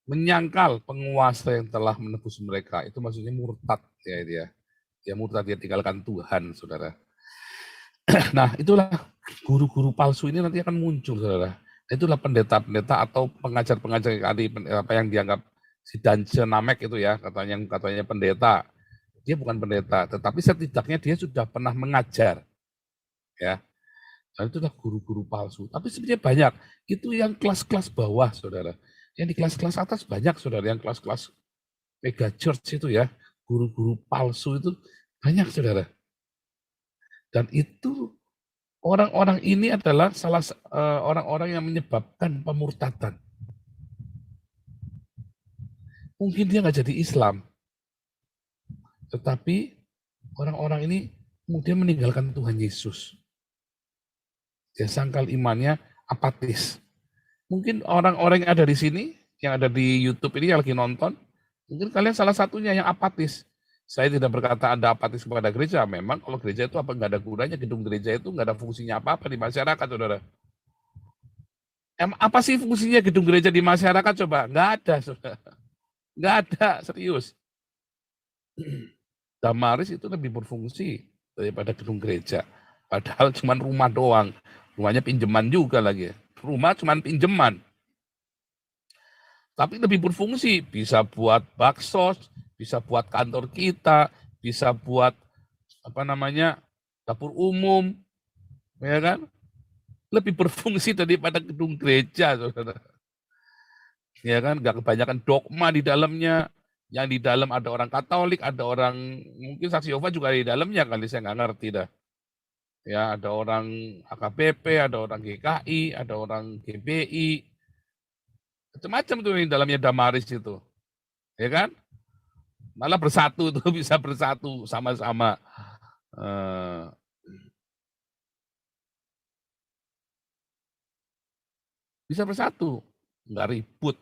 menyangkal penguasa yang telah menebus mereka. Itu maksudnya murtad ya itu ya. Dia murtad, dia tinggalkan Tuhan, saudara. Nah, itulah guru-guru palsu ini nanti akan muncul, saudara. Itulah pendeta-pendeta atau pengajar-pengajar yang dianggap si Dance Namek itu ya, katanya pendeta. Dia bukan pendeta, tetapi setidaknya dia sudah pernah mengajar. Ya. Dan itulah guru-guru palsu. Tapi sebenarnya banyak. Itu yang kelas-kelas bawah, saudara. Yang di kelas-kelas atas banyak, saudara. Yang kelas-kelas mega church itu ya, guru-guru palsu itu banyak, saudara. Dan itu orang-orang ini adalah orang-orang yang menyebabkan pemurtadan. Mungkin dia nggak jadi Islam, tetapi orang-orang ini kemudian meninggalkan Tuhan Yesus. Dia sangkal imannya apatis. Mungkin orang-orang yang ada di sini, yang ada di YouTube ini yang lagi nonton, mungkin kalian salah satunya yang apatis. Saya tidak berkata Anda apatis kepada gereja. Memang kalau gereja itu nggak ada gunanya, gedung gereja itu nggak ada fungsinya apa-apa di masyarakat, saudara. Apa sih fungsinya gedung gereja di masyarakat? Coba, nggak ada, saudara. Nggak ada, serius. Damaris itu lebih berfungsi daripada gedung gereja. Padahal cuma rumah doang. Rumahnya pinjaman juga lagi. Rumah cuma pinjaman. Tapi lebih berfungsi. Bisa buat baksos, bisa buat kantor kita, bisa buat dapur umum, ya kan? Lebih berfungsi daripada gedung gereja, saudara. Ya kan, nggak kebanyakan dogma di dalamnya. Yang di dalam ada orang Katolik, ada orang mungkin Saksi Yehova juga di dalamnya kali, saya nggak ngerti dah. Ya, ada orang AKBP, ada orang GKI, ada orang GBI, macam-macam tuh di dalamnya Damaris itu, ya kan? Malah bersatu tuh, bisa bersatu sama-sama. Bisa bersatu, nggak ribut.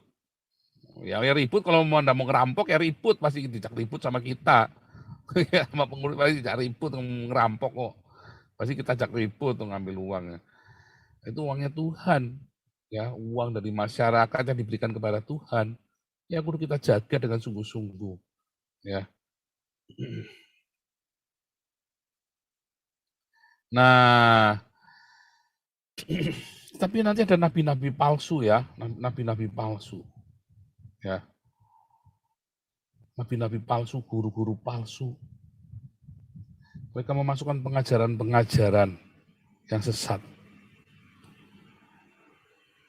Ya ribut kalau mau ngerampok ya ribut, pasti dijak ribut sama kita. Sama pengurus pasti dijak ribut ngerampok kok. Pasti kita ajak ribut untuk ngambil uangnya. Itu uangnya Tuhan. Ya, uang dari masyarakat yang diberikan kepada Tuhan. Ya perlu kita jaga dengan sungguh-sungguh. Ya. Nah, tapi nanti ada nabi-nabi palsu ya, nabi-nabi palsu. Ya. Nabi-nabi palsu, guru-guru palsu. Mereka memasukkan pengajaran-pengajaran yang sesat.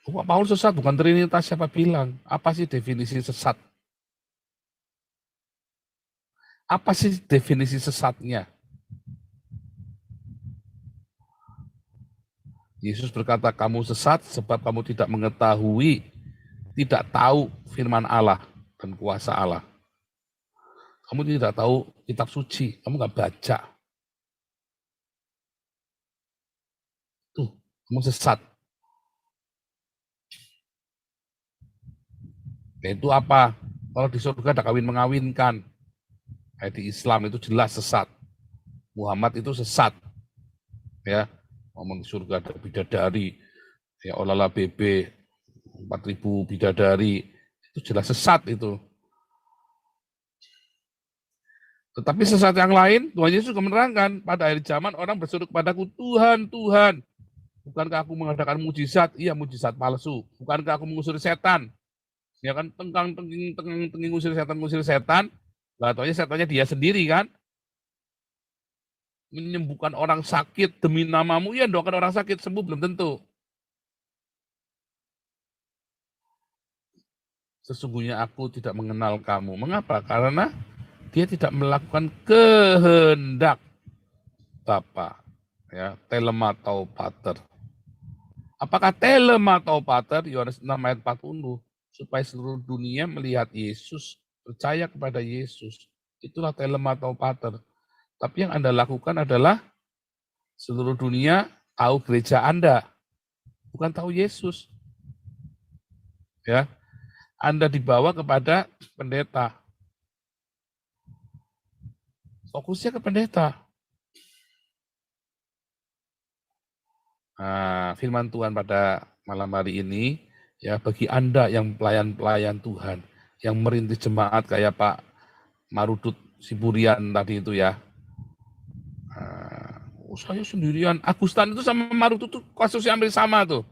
Pak Paulus sesat, bukan Trinitas, siapa bilang? Apa sih definisi sesat? Apa sih definisi sesatnya? Yesus berkata, kamu sesat sebab kamu tidak mengetahui, tidak tahu firman Allah dan kuasa Allah. Kamu tidak tahu kitab suci, kamu nggak baca. Tuh, kamu sesat. Itu apa? Kalau di surga ada kawin-mengawinkan. Kayak di Islam itu jelas sesat. Muhammad itu sesat. Ya, ngomong di surga ada bidadari, ya olala BB, 4.000 bidadari, itu jelas sesat itu. Tetapi sesat yang lain, Tuhan Yesus juga menerangkan, pada akhir zaman orang berseru kepadaku, Tuhan, Tuhan, bukankah aku mengadakan mujizat? Iya, mujizat palsu. Bukankah aku mengusir setan? Ya kan, tengking ngusir setan, lah taunya setannya dia sendiri kan? Menyembuhkan orang sakit demi namamu, ya doakan orang sakit sembuh belum tentu. Sesungguhnya aku tidak mengenal kamu. Mengapa? Karena dia tidak melakukan kehendak Bapa. Ya, telematau pater. Apakah telematau pater? Yohanes 6 ayat 40. Supaya seluruh dunia melihat Yesus, percaya kepada Yesus. Itulah telematau pater. Tapi yang Anda lakukan adalah seluruh dunia tahu gereja Anda, bukan tahu Yesus. Ya, Anda dibawa kepada pendeta. Fokusnya ke pendeta. Nah, firman Tuhan pada malam hari ini, ya bagi Anda yang pelayan-pelayan Tuhan, yang merintis jemaat kayak Pak Marudut Siburian tadi itu ya. Saya sendirian. Agustan itu sama Marudut itu kasusnya hampir sama tuh.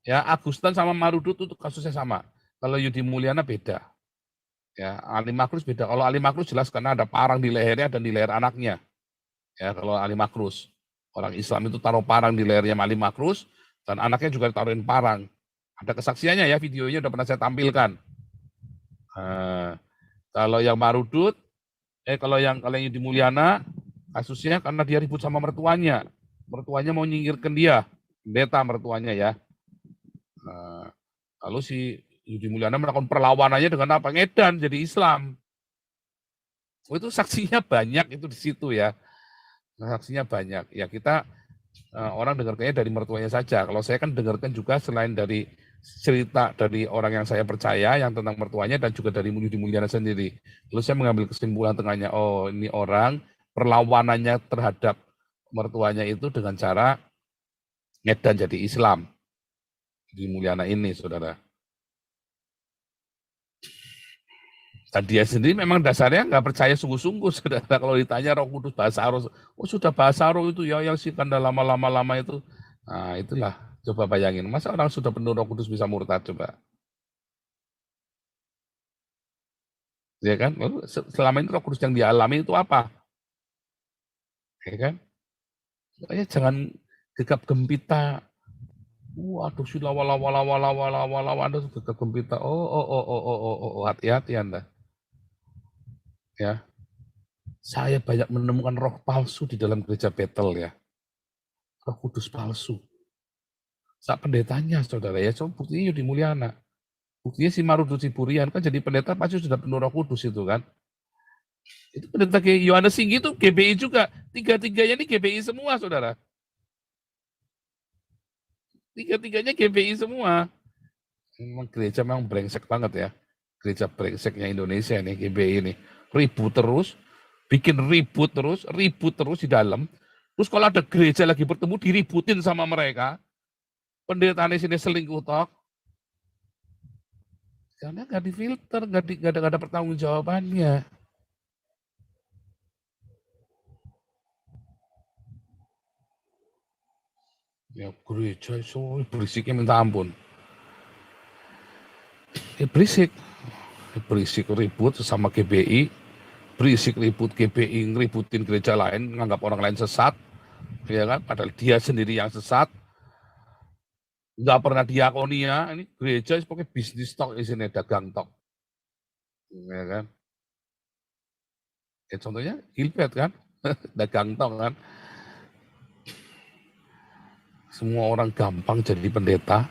Ya, Agustan sama Marudut itu kasusnya sama. Kalau Yudi Mulyana beda. Ya, Ali Makrus beda. Kalau Ali Makrus jelas karena ada parang di lehernya dan di leher anaknya. Ya, kalau Ali Makrus. Orang Islam itu taruh parang di lehernya Ali Makrus dan anaknya juga ditaruhin parang. Ada kesaksiannya ya, videonya udah pernah saya tampilkan. Kalau yang Marudut, kalau yang Yudi Mulyana, kasusnya karena dia ribut sama mertuanya. Mertuanya mau nyingkirkan dia, pendeta mertuanya ya. Lalu si Yudi Mulyana melakukan perlawanannya dengan apa? Ngedan jadi Islam. Itu saksinya banyak itu di situ ya. Saksinya banyak. Ya kita orang dengarkannya dari mertuanya saja. Kalau saya kan dengarkan juga selain dari cerita dari orang yang saya percaya yang tentang mertuanya dan juga dari Yudi Mulyana sendiri. Lalu saya mengambil kesimpulan tengahnya, oh ini orang perlawanannya terhadap mertuanya itu dengan cara ngedan jadi Islam. Yudi Mulyana ini, saudara. Dan dia sendiri memang dasarnya nggak percaya sungguh-sungguh, saudara. Kalau ditanya Roh Kudus bahasa roh, oh sudah bahasa roh itu ya yang sih kanda lama itu. Nah itulah, coba bayangin, masa orang sudah penuh Roh Kudus bisa murtad coba? Ya kan? Lalu selama ini Roh Kudus yang dialami itu apa? Ya kan? Makanya jangan gegap gempita. Waduh, sudah wala Anda gegap gempita. Oh, hati-hati Anda. Ya, saya banyak menemukan roh palsu di dalam gereja Betel ya, Roh Kudus palsu. Saat pendetanya, saudara ya, so buktinya Yudi Mulyana, buktinya si Marudut Siburian kan jadi pendeta pasti sudah penuh Roh Kudus itu kan. Itu pendeta Yohanes Singgi itu GBI juga, tiga-tiganya ini GBI semua, saudara. Tiga-tiganya GBI semua. Memang gereja memang brengsek banget ya, gereja brengseknya Indonesia nih GBI ini. Ribut terus, bikin ribut terus di dalam. Terus kalau ada gereja lagi bertemu, diributin sama mereka. Pendetanya sini selingkuh tok. Karena nggak difilter, nggak ada pertanggungjawabannya. Ya gereja itu berisiknya minta ampun. Berisik ribut sesama GBI. berisik ribut GBI, ngeributin gereja lain, nganggap orang lain sesat, ya kan? Padahal dia sendiri yang sesat, nggak pernah diakonia. Ini gereja sebagai bisnis tok, isinya dagang tok, ya kan? Ya, contohnya Gilbert kan, dagang tok kan. Semua orang gampang jadi pendeta.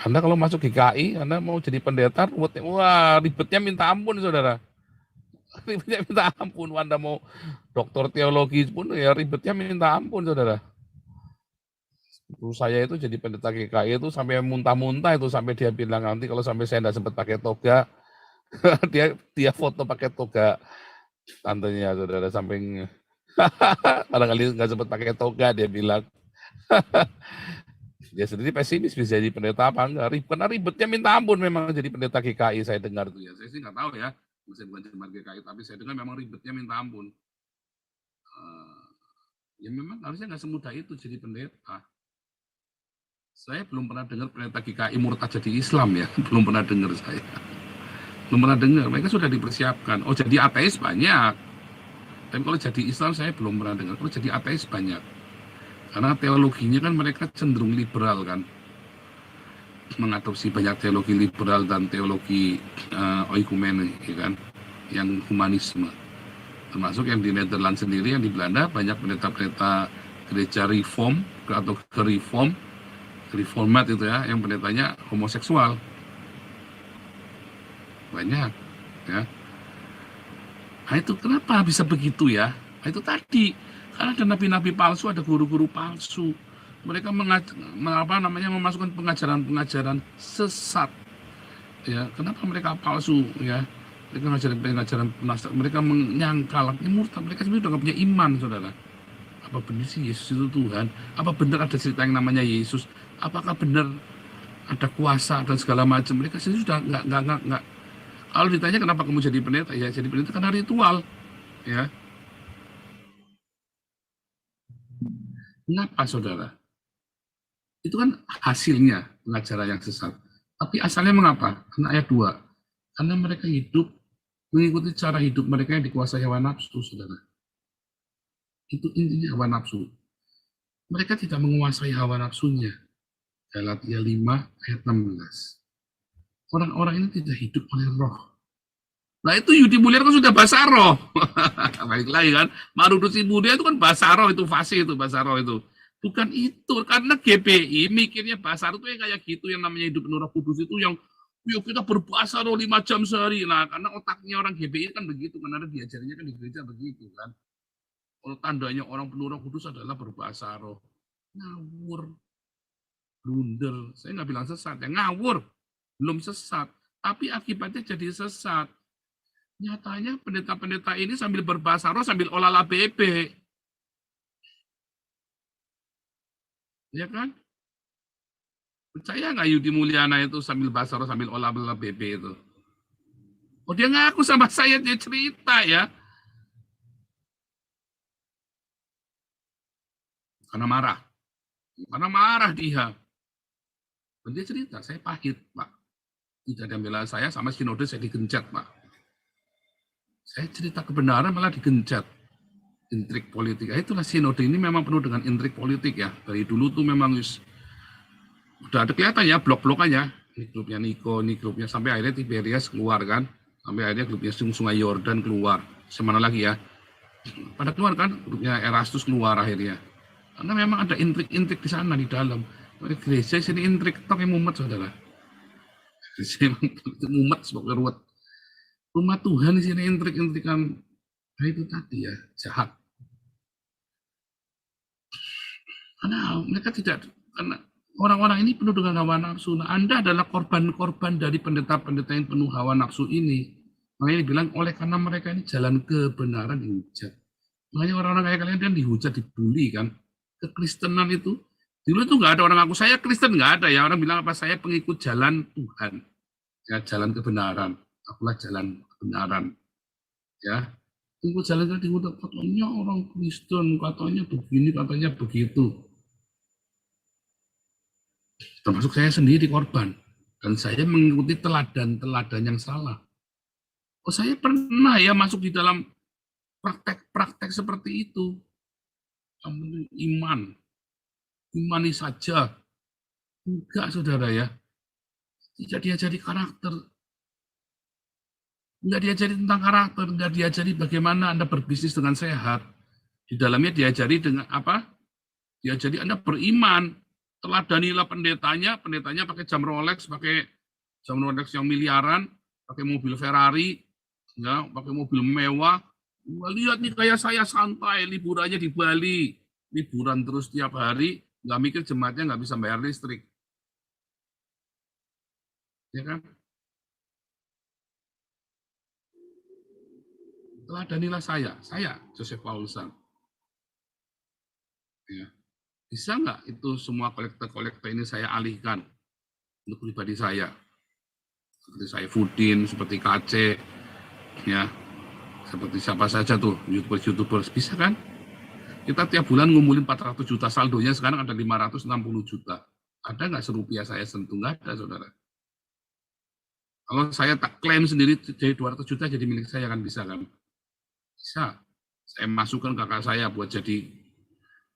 Anda kalau masuk GKI, Anda mau jadi pendeta, wah ribetnya minta ampun, saudara. Ribetnya minta ampun. Anda mau doktor teologi pun ya ribetnya minta ampun, saudara. Guru saya itu jadi pendeta GKI itu sampai muntah-muntah itu, sampai dia bilang nanti kalau sampai saya tidak sempat pakai toga, dia foto pakai toga tantenya, saudara, samping barangkali nggak sempat pakai toga, dia bilang. Dia sendiri pesimis bisa jadi pendeta apa enggak. Karena ribetnya minta ampun memang jadi pendeta GKI, saya dengar tuh ya. Saya sih nggak tahu ya, saya bukan jemaat GKI, tapi saya dengar memang ribetnya minta ampun. Ya memang harusnya nggak semudah itu jadi pendeta. Saya belum pernah dengar pendeta GKI murtad jadi Islam ya, belum pernah dengar saya. Belum pernah dengar, mereka sudah dipersiapkan. Oh jadi ateis banyak, tapi kalau jadi Islam saya belum pernah dengar. Kalau jadi ateis banyak. Karena teologinya kan mereka cenderung liberal kan, mengadopsi banyak teologi liberal dan teologi oikumene, ya kan, yang humanisme. Termasuk yang di Nederland sendiri, yang di Belanda banyak pendeta-pendeta gereja reform atau reformat itu ya, yang pendetanya homoseksual banyak, ya. Nah itu kenapa bisa begitu ya? Nah, itu tadi. Karena ada nabi-nabi palsu, ada guru-guru palsu. Mereka memasukkan pengajaran-pengajaran sesat. Ya, kenapa mereka palsu? Ya, mereka pengajaran penasar. Mereka menyangkal, murtad. Mereka sebenarnya sudah nggak punya iman, saudara. Apa benar sih Yesus itu Tuhan? Apa benar ada cerita yang namanya Yesus? Apakah benar ada kuasa dan segala macam? Mereka sendiri sudah nggak. Kalau ditanya kenapa kamu jadi pendeta? Ya, jadi pendeta karena ritual. Ya. Kenapa, saudara? Itu kan hasilnya pengajaran yang sesat. Tapi asalnya mengapa? Karena ayat 2. Karena mereka hidup mengikuti cara hidup mereka yang dikuasai hawa nafsu, saudara. Itu intinya hawa nafsu. Mereka tidak menguasai hawa nafsunya. Galatia 5 ayat 16. Orang-orang ini tidak hidup oleh roh. Nah itu Yudi Mulyar kan sudah bahasa roh. Baik lagi kan. Marudusi Buddha itu kan bahasa roh, itu fasih itu bahasa roh itu. Bukan itu. Karena GPI mikirnya bahasa roh itu yang kayak gitu, yang namanya hidup penuh Roh Kudus itu yang yuk kita berbahasa roh 5 jam sehari. Nah karena otaknya orang GPI kan begitu. Karena diajarnya kan di gereja begitu kan. Kalau tandanya orang penuh Roh Kudus adalah berbahasa roh. Ngawur. Blunder. Saya nggak bilang sesat. Ya ngawur. Belum sesat. Tapi akibatnya jadi sesat. Nyatanya pendeta-pendeta ini sambil berbahasa roh, sambil olahlah bebek. Ya kan? Percaya nggak Yudi Mulyana itu sambil bahasa roh, sambil olahlah bebek itu? Oh dia ngaku sama saya, dia cerita ya. Karena marah dia. Dan dia cerita, saya pahit Pak. Tidak ada yang bela saya, sama sinode saya digencat Pak. Saya cerita kebenaran malah digencat. Intrik politik. Itulah sinode ini memang penuh dengan intrik politik ya. Dari dulu tuh memang udah ada kelihatan ya blok-blokannya. Ini grupnya Niko, ini grupnya, sampai akhirnya Tiberias keluar kan. Sampai akhirnya grupnya Sungai Yordan keluar. Semana lagi ya. Pada keluar kan, grupnya Erastus keluar akhirnya. Karena memang ada intrik-intrik di sana di dalam. Gereja sini intrik tok yang mumet, saudara. Gereja mumet sebagai ruwet. Rumah Tuhan di sini intrik-intrikan, nah itu tadi ya, jahat. Karena mereka karena orang-orang ini penuh dengan hawa nafsu. Nah, Anda adalah korban-korban dari pendeta-pendeta yang penuh hawa nafsu ini. Makanya dibilang oleh karena mereka ini jalan kebenaran dihujat. Makanya orang-orang kayak kalian kan dihujat, dibully kan. Kekristenan itu, dulu itu nggak ada orang ngaku saya Kristen, nggak ada ya. Orang bilang apa, saya pengikut jalan Tuhan. Ya, jalan kebenaran. Akulah jalan kebenaran, ya. Tunggu jalan katanya orang Kristen, katanya begini, katanya begitu. Termasuk saya sendiri korban, dan saya mengikuti teladan yang salah. Oh, saya pernah ya masuk di dalam praktek-praktek seperti itu. Yang penting iman. Imani saja. Enggak, saudara ya. Tidak diajari karakter. Enggak diajari tentang karakter. Enggak diajari bagaimana Anda berbisnis dengan sehat. Di dalamnya diajari dengan apa? Diajari Anda beriman. Teladanilah pendetanya pakai jam Rolex, pakai jam Rolex yang miliaran, pakai mobil Ferrari, ya, pakai mobil mewah. Wah, lihat nih kayak saya santai, liburannya di Bali, liburan terus tiap hari, nggak mikir jemaatnya nggak bisa bayar listrik, ya kan? Teladanilah saya Joseph Paulsen. Ya. Bisa nggak itu semua kolektor ini saya alihkan untuk pribadi saya? Seperti saya Foodin, seperti KC, ya, seperti siapa saja tuh, YouTubers, bisa kan? Kita tiap bulan ngumpulin 400 juta, saldonya sekarang ada 560 juta. Ada nggak serupiah saya sentuh? Nggak ada, saudara. Kalau saya tak klaim sendiri jadi 200 juta jadi milik saya kan bisa kan? Bisa. Saya masukkan kakak saya buat jadi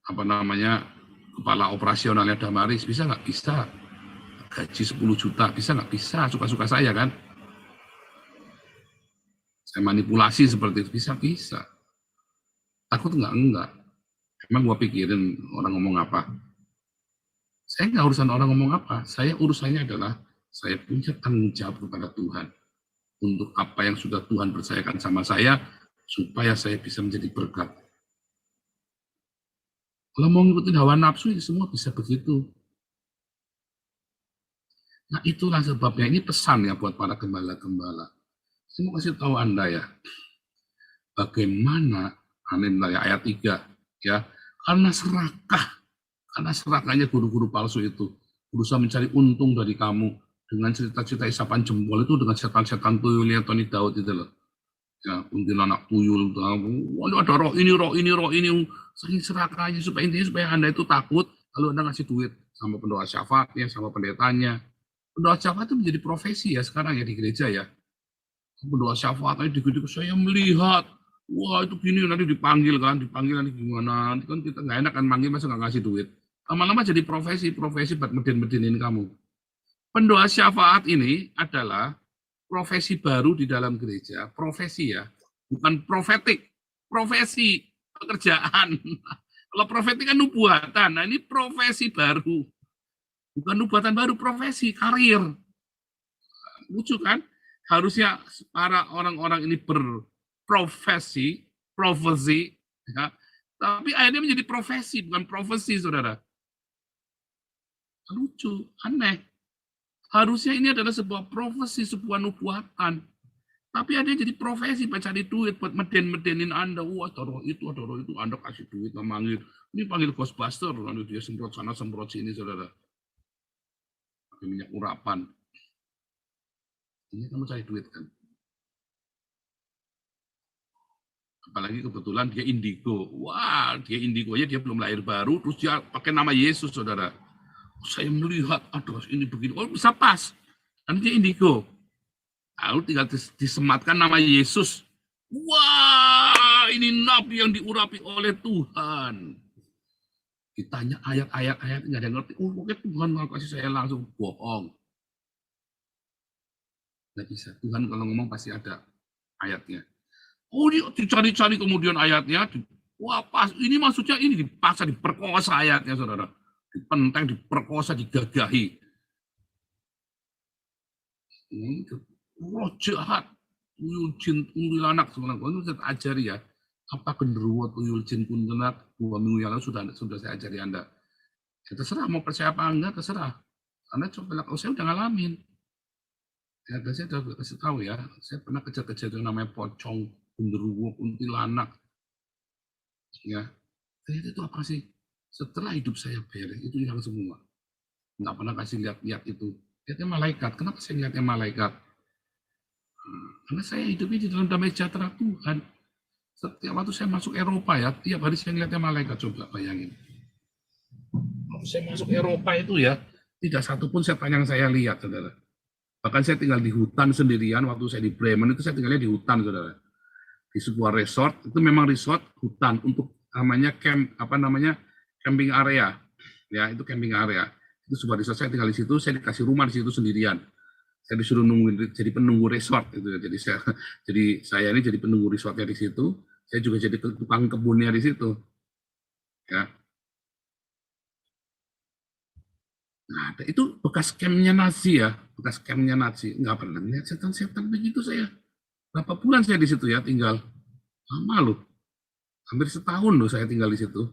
apa namanya kepala operasionalnya Damaris, bisa nggak? Bisa. Gaji 10 juta, bisa nggak? Bisa, suka-suka saya kan? Saya manipulasi seperti itu, bisa. Takut nggak? Enggak. Emang gua pikirin orang ngomong apa? Saya nggak urusan orang ngomong apa, saya urusannya adalah saya punya tanggung jawab kepada Tuhan untuk apa yang sudah Tuhan percayakan sama saya, supaya saya bisa menjadi berkat. Kalau mau ngikutin hawa nafsu, ya semua bisa begitu. Nah, itulah sebabnya, ini pesan ya buat para gembala-gembala. Saya mau kasih tahu Anda ya, bagaimana, ayat 3, ya, karena serakahnya guru-guru palsu itu, berusaha mencari untung dari kamu, dengan cerita-cerita isapan jempol itu, dengan setan-setan tuyulnya Tony Daud itu loh. Ya, kuntilanak tuyul, ada roh ini, saking serakahnya, supaya Anda itu takut, lalu Anda ngasih duit sama pendoa syafaatnya, sama pendetanya. Pendoa syafaat itu menjadi profesi ya sekarang ya di gereja ya. Pendoa syafaat aja dikit-dikit saya melihat, wah itu gini, nanti dipanggil nanti gimana, nanti kan kita nggak enak kan manggil, masa nggak ngasih duit. Lama-lama jadi profesi buat medin-medinin kamu. Pendoa syafaat ini adalah profesi baru di dalam gereja, profesi ya, bukan profetik, profesi, pekerjaan. Kalau profetik kan nubuatan, nah ini profesi baru. Bukan nubuatan baru, profesi, karir. Lucu kan? Harusnya para orang-orang ini berprofesi, ya, tapi akhirnya menjadi profesi, bukan profesi, saudara. Lucu, aneh. Harusnya ini adalah sebuah profesi, sebuah nubuatan. Tapi ada jadi profesi, buat cari duit, buat meden-medenin Anda. Wah, taruh itu, Anda kasih duit, manggil. Ini panggil Ghostbuster, lalu dia semprot sana, semprot sini, saudara. Pakai minyak urapan. Ini kamu cari duit kan. Apalagi kebetulan dia indigo. Wah, dia indigonya dia belum lahir baru, terus dia pakai nama Yesus, saudara. Saya melihat, aduh ini begini, oh bisa pas. Kan dia indigo. Lalu tinggal disematkan nama Yesus. Wah, ini nabi yang diurapi oleh Tuhan. Ditanya ayat-ayat, nggak ada yang ngerti. Oh, mungkin Tuhan mau kasih saya langsung, bohong. Nggak bisa. Tuhan kalau ngomong pasti ada ayatnya. Oh, dia dicari-cari kemudian ayatnya. Wah, pas. Ini maksudnya ini dipaksa, diperkosa ayatnya, saudara. Dipenteng, diperkosa, digagahi. Roh jahat, tuyul jin, kuntilanak, sebenarnya saya ajari ya. Apa genderuwo, tuyul jin, kuntilanak, 2 minggu yang lalu sudah saya ajari Anda. Ya, terserah mau percaya apa enggak, terserah. Anda coba, saya udah ngalamin. Ya, saya udah kasih tahu ya. Saya pernah kejar-kejar yang namanya pocong, genderuwo, kuntilanak. Ya, ternyata itu apa sih? Setelah hidup saya beres, itu hilang semua. Nggak pernah kasih lihat-lihat itu. Lihatnya malaikat. Kenapa saya lihatnya malaikat? Karena saya hidupnya di dalam damai sejahtera Tuhan. Setiap waktu saya masuk Eropa ya, tiap hari saya lihatnya malaikat. Coba bayangin. Waktu saya masuk Eropa itu ya, tidak satu pun setan yang saya lihat, saudara. Bahkan saya tinggal di hutan sendirian, waktu saya di Bremen itu saya tinggalnya di hutan, saudara. Di sebuah resort, itu memang resort hutan untuk namanya camping area. Ya, itu camping area. Itu sebuah resort, saya tinggal di situ, saya dikasih rumah di situ sendirian. Saya disuruh nungguin jadi penunggu resort itu. Jadi saya ini jadi penunggu resortnya di situ. Saya juga jadi tukang kebunnya di situ. Ya. Nah, itu bekas campnya Nazi ya, bekas campnya Nazi. Nggak pernah lihat setan-setan begitu saya. Berapa bulan saya di situ ya tinggal. Lama loh. Hampir setahun loh saya tinggal di situ.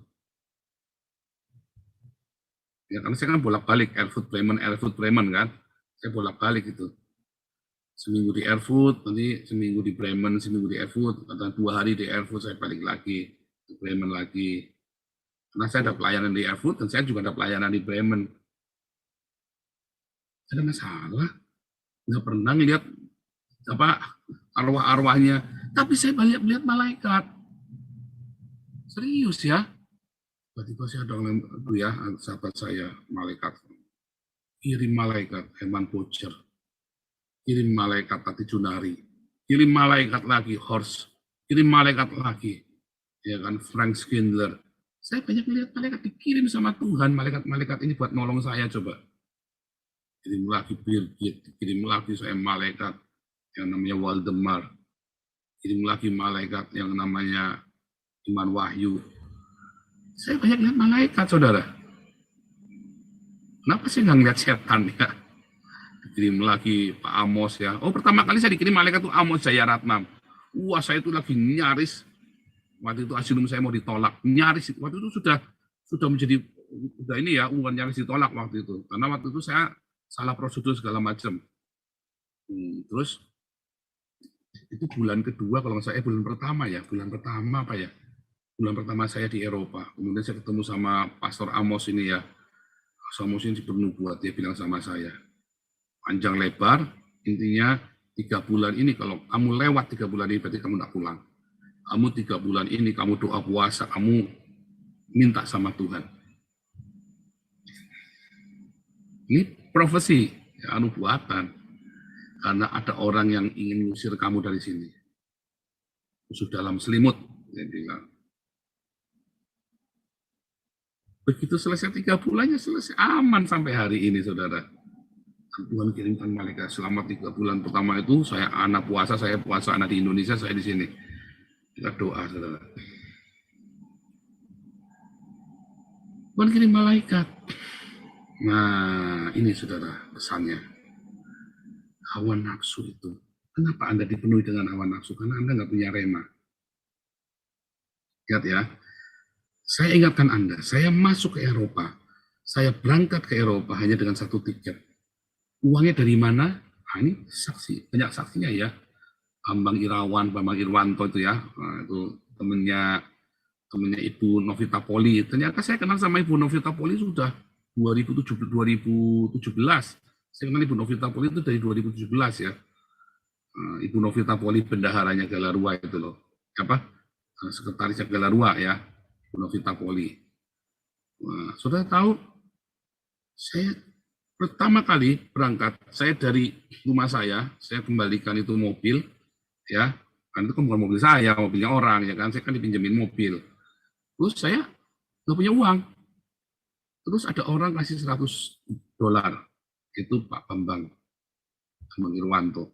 Ya, karena saya kan bolak-balik Erfurt Bremen kan. Saya bolak-balik itu. Seminggu di Erfurt, nanti seminggu di Bremen, seminggu di Erfurt, atau 2 hari di Erfurt, saya balik lagi ke Bremen lagi. Karena saya ada pelayanan di Erfurt, dan saya juga ada pelayanan di Bremen. Ada masalah, nggak pernah ngeliat arwah-arwahnya, tapi saya banyak melihat malaikat. Serius ya. Tiba-tiba saya ada sahabat saya, malaikat. Kirim malaikat, Herman Pocher. Kirim malaikat Tati Junari. Kirim malaikat lagi, Horst. Kirim malaikat lagi. Ya kan, Frank Schindler. Saya banyak melihat malaikat dikirim sama Tuhan. Malaikat-malaikat ini buat nolong saya coba. Kirim lagi Birgit. Kirim lagi saya malaikat yang namanya Waldemar. Kirim lagi malaikat yang namanya Iman Wahyu. Saya banyak lihat malaikat, saudara. Kenapa sih nggak ngeliat setan ya? Dikirim lagi Pak Amos ya. Oh, pertama kali saya dikirim malaikat itu Amos Jayaratnam. Wah, saya itu lagi nyaris. Waktu itu asilum saya mau ditolak. Nyaris. Waktu itu sudah menjadi, ini ya, nyaris ditolak waktu itu. Karena waktu itu saya salah prosedur segala macam. Terus, itu bulan kedua, kalau nggak salah, bulan pertama apa ya? Bulan pertama saya di Eropa. Kemudian saya ketemu sama Pastor Amos ini ya. Amos ini bernubuat, dia bilang sama saya, panjang lebar, intinya 3 bulan ini, kalau kamu lewat 3 bulan ini, berarti kamu tidak pulang. Kamu 3 bulan ini, kamu doa puasa, kamu minta sama Tuhan. Ini profesi, ya, nubuatan. Karena ada orang yang ingin mengusir kamu dari sini. Musuh dalam selimut, dia bilang. Begitu selesai 3 bulannya, selesai aman sampai hari ini, saudara. Tuhan kirimkan malaikat selama 3 bulan pertama itu, saya puasa anak di Indonesia, saya di sini. Kita doa, saudara. Tuhan kirim malaikat. Nah, ini saudara pesannya. Hawa nafsu itu. Kenapa Anda dipenuhi dengan hawa nafsu? Karena Anda nggak punya rema. Lihat ya. Saya ingatkan Anda, saya masuk ke Eropa, saya berangkat ke Eropa hanya dengan 1 tiket. Uangnya dari mana? Nah, ini saksi, banyak saksinya ya. Bambang Irwanto itu ya, itu temennya Ibu Novita Poli. Ternyata saya kenal sama Ibu Novita Poli sudah 2017. Saya kenal Ibu Novita Poli itu dari 2017 ya. Ibu Novita Poli bendaharanya Galarua itu loh. Sekretarisnya Galarua ya. Novita Poli. Nah, sudah tahu, saya pertama kali berangkat, saya dari rumah saya kembalikan itu mobil, ya, kan itu bukan mobil saya, mobilnya orang, ya kan, saya kan dipinjemin mobil. Terus saya nggak punya uang. Terus ada orang kasih $100, itu Pak Bambang Irwanto.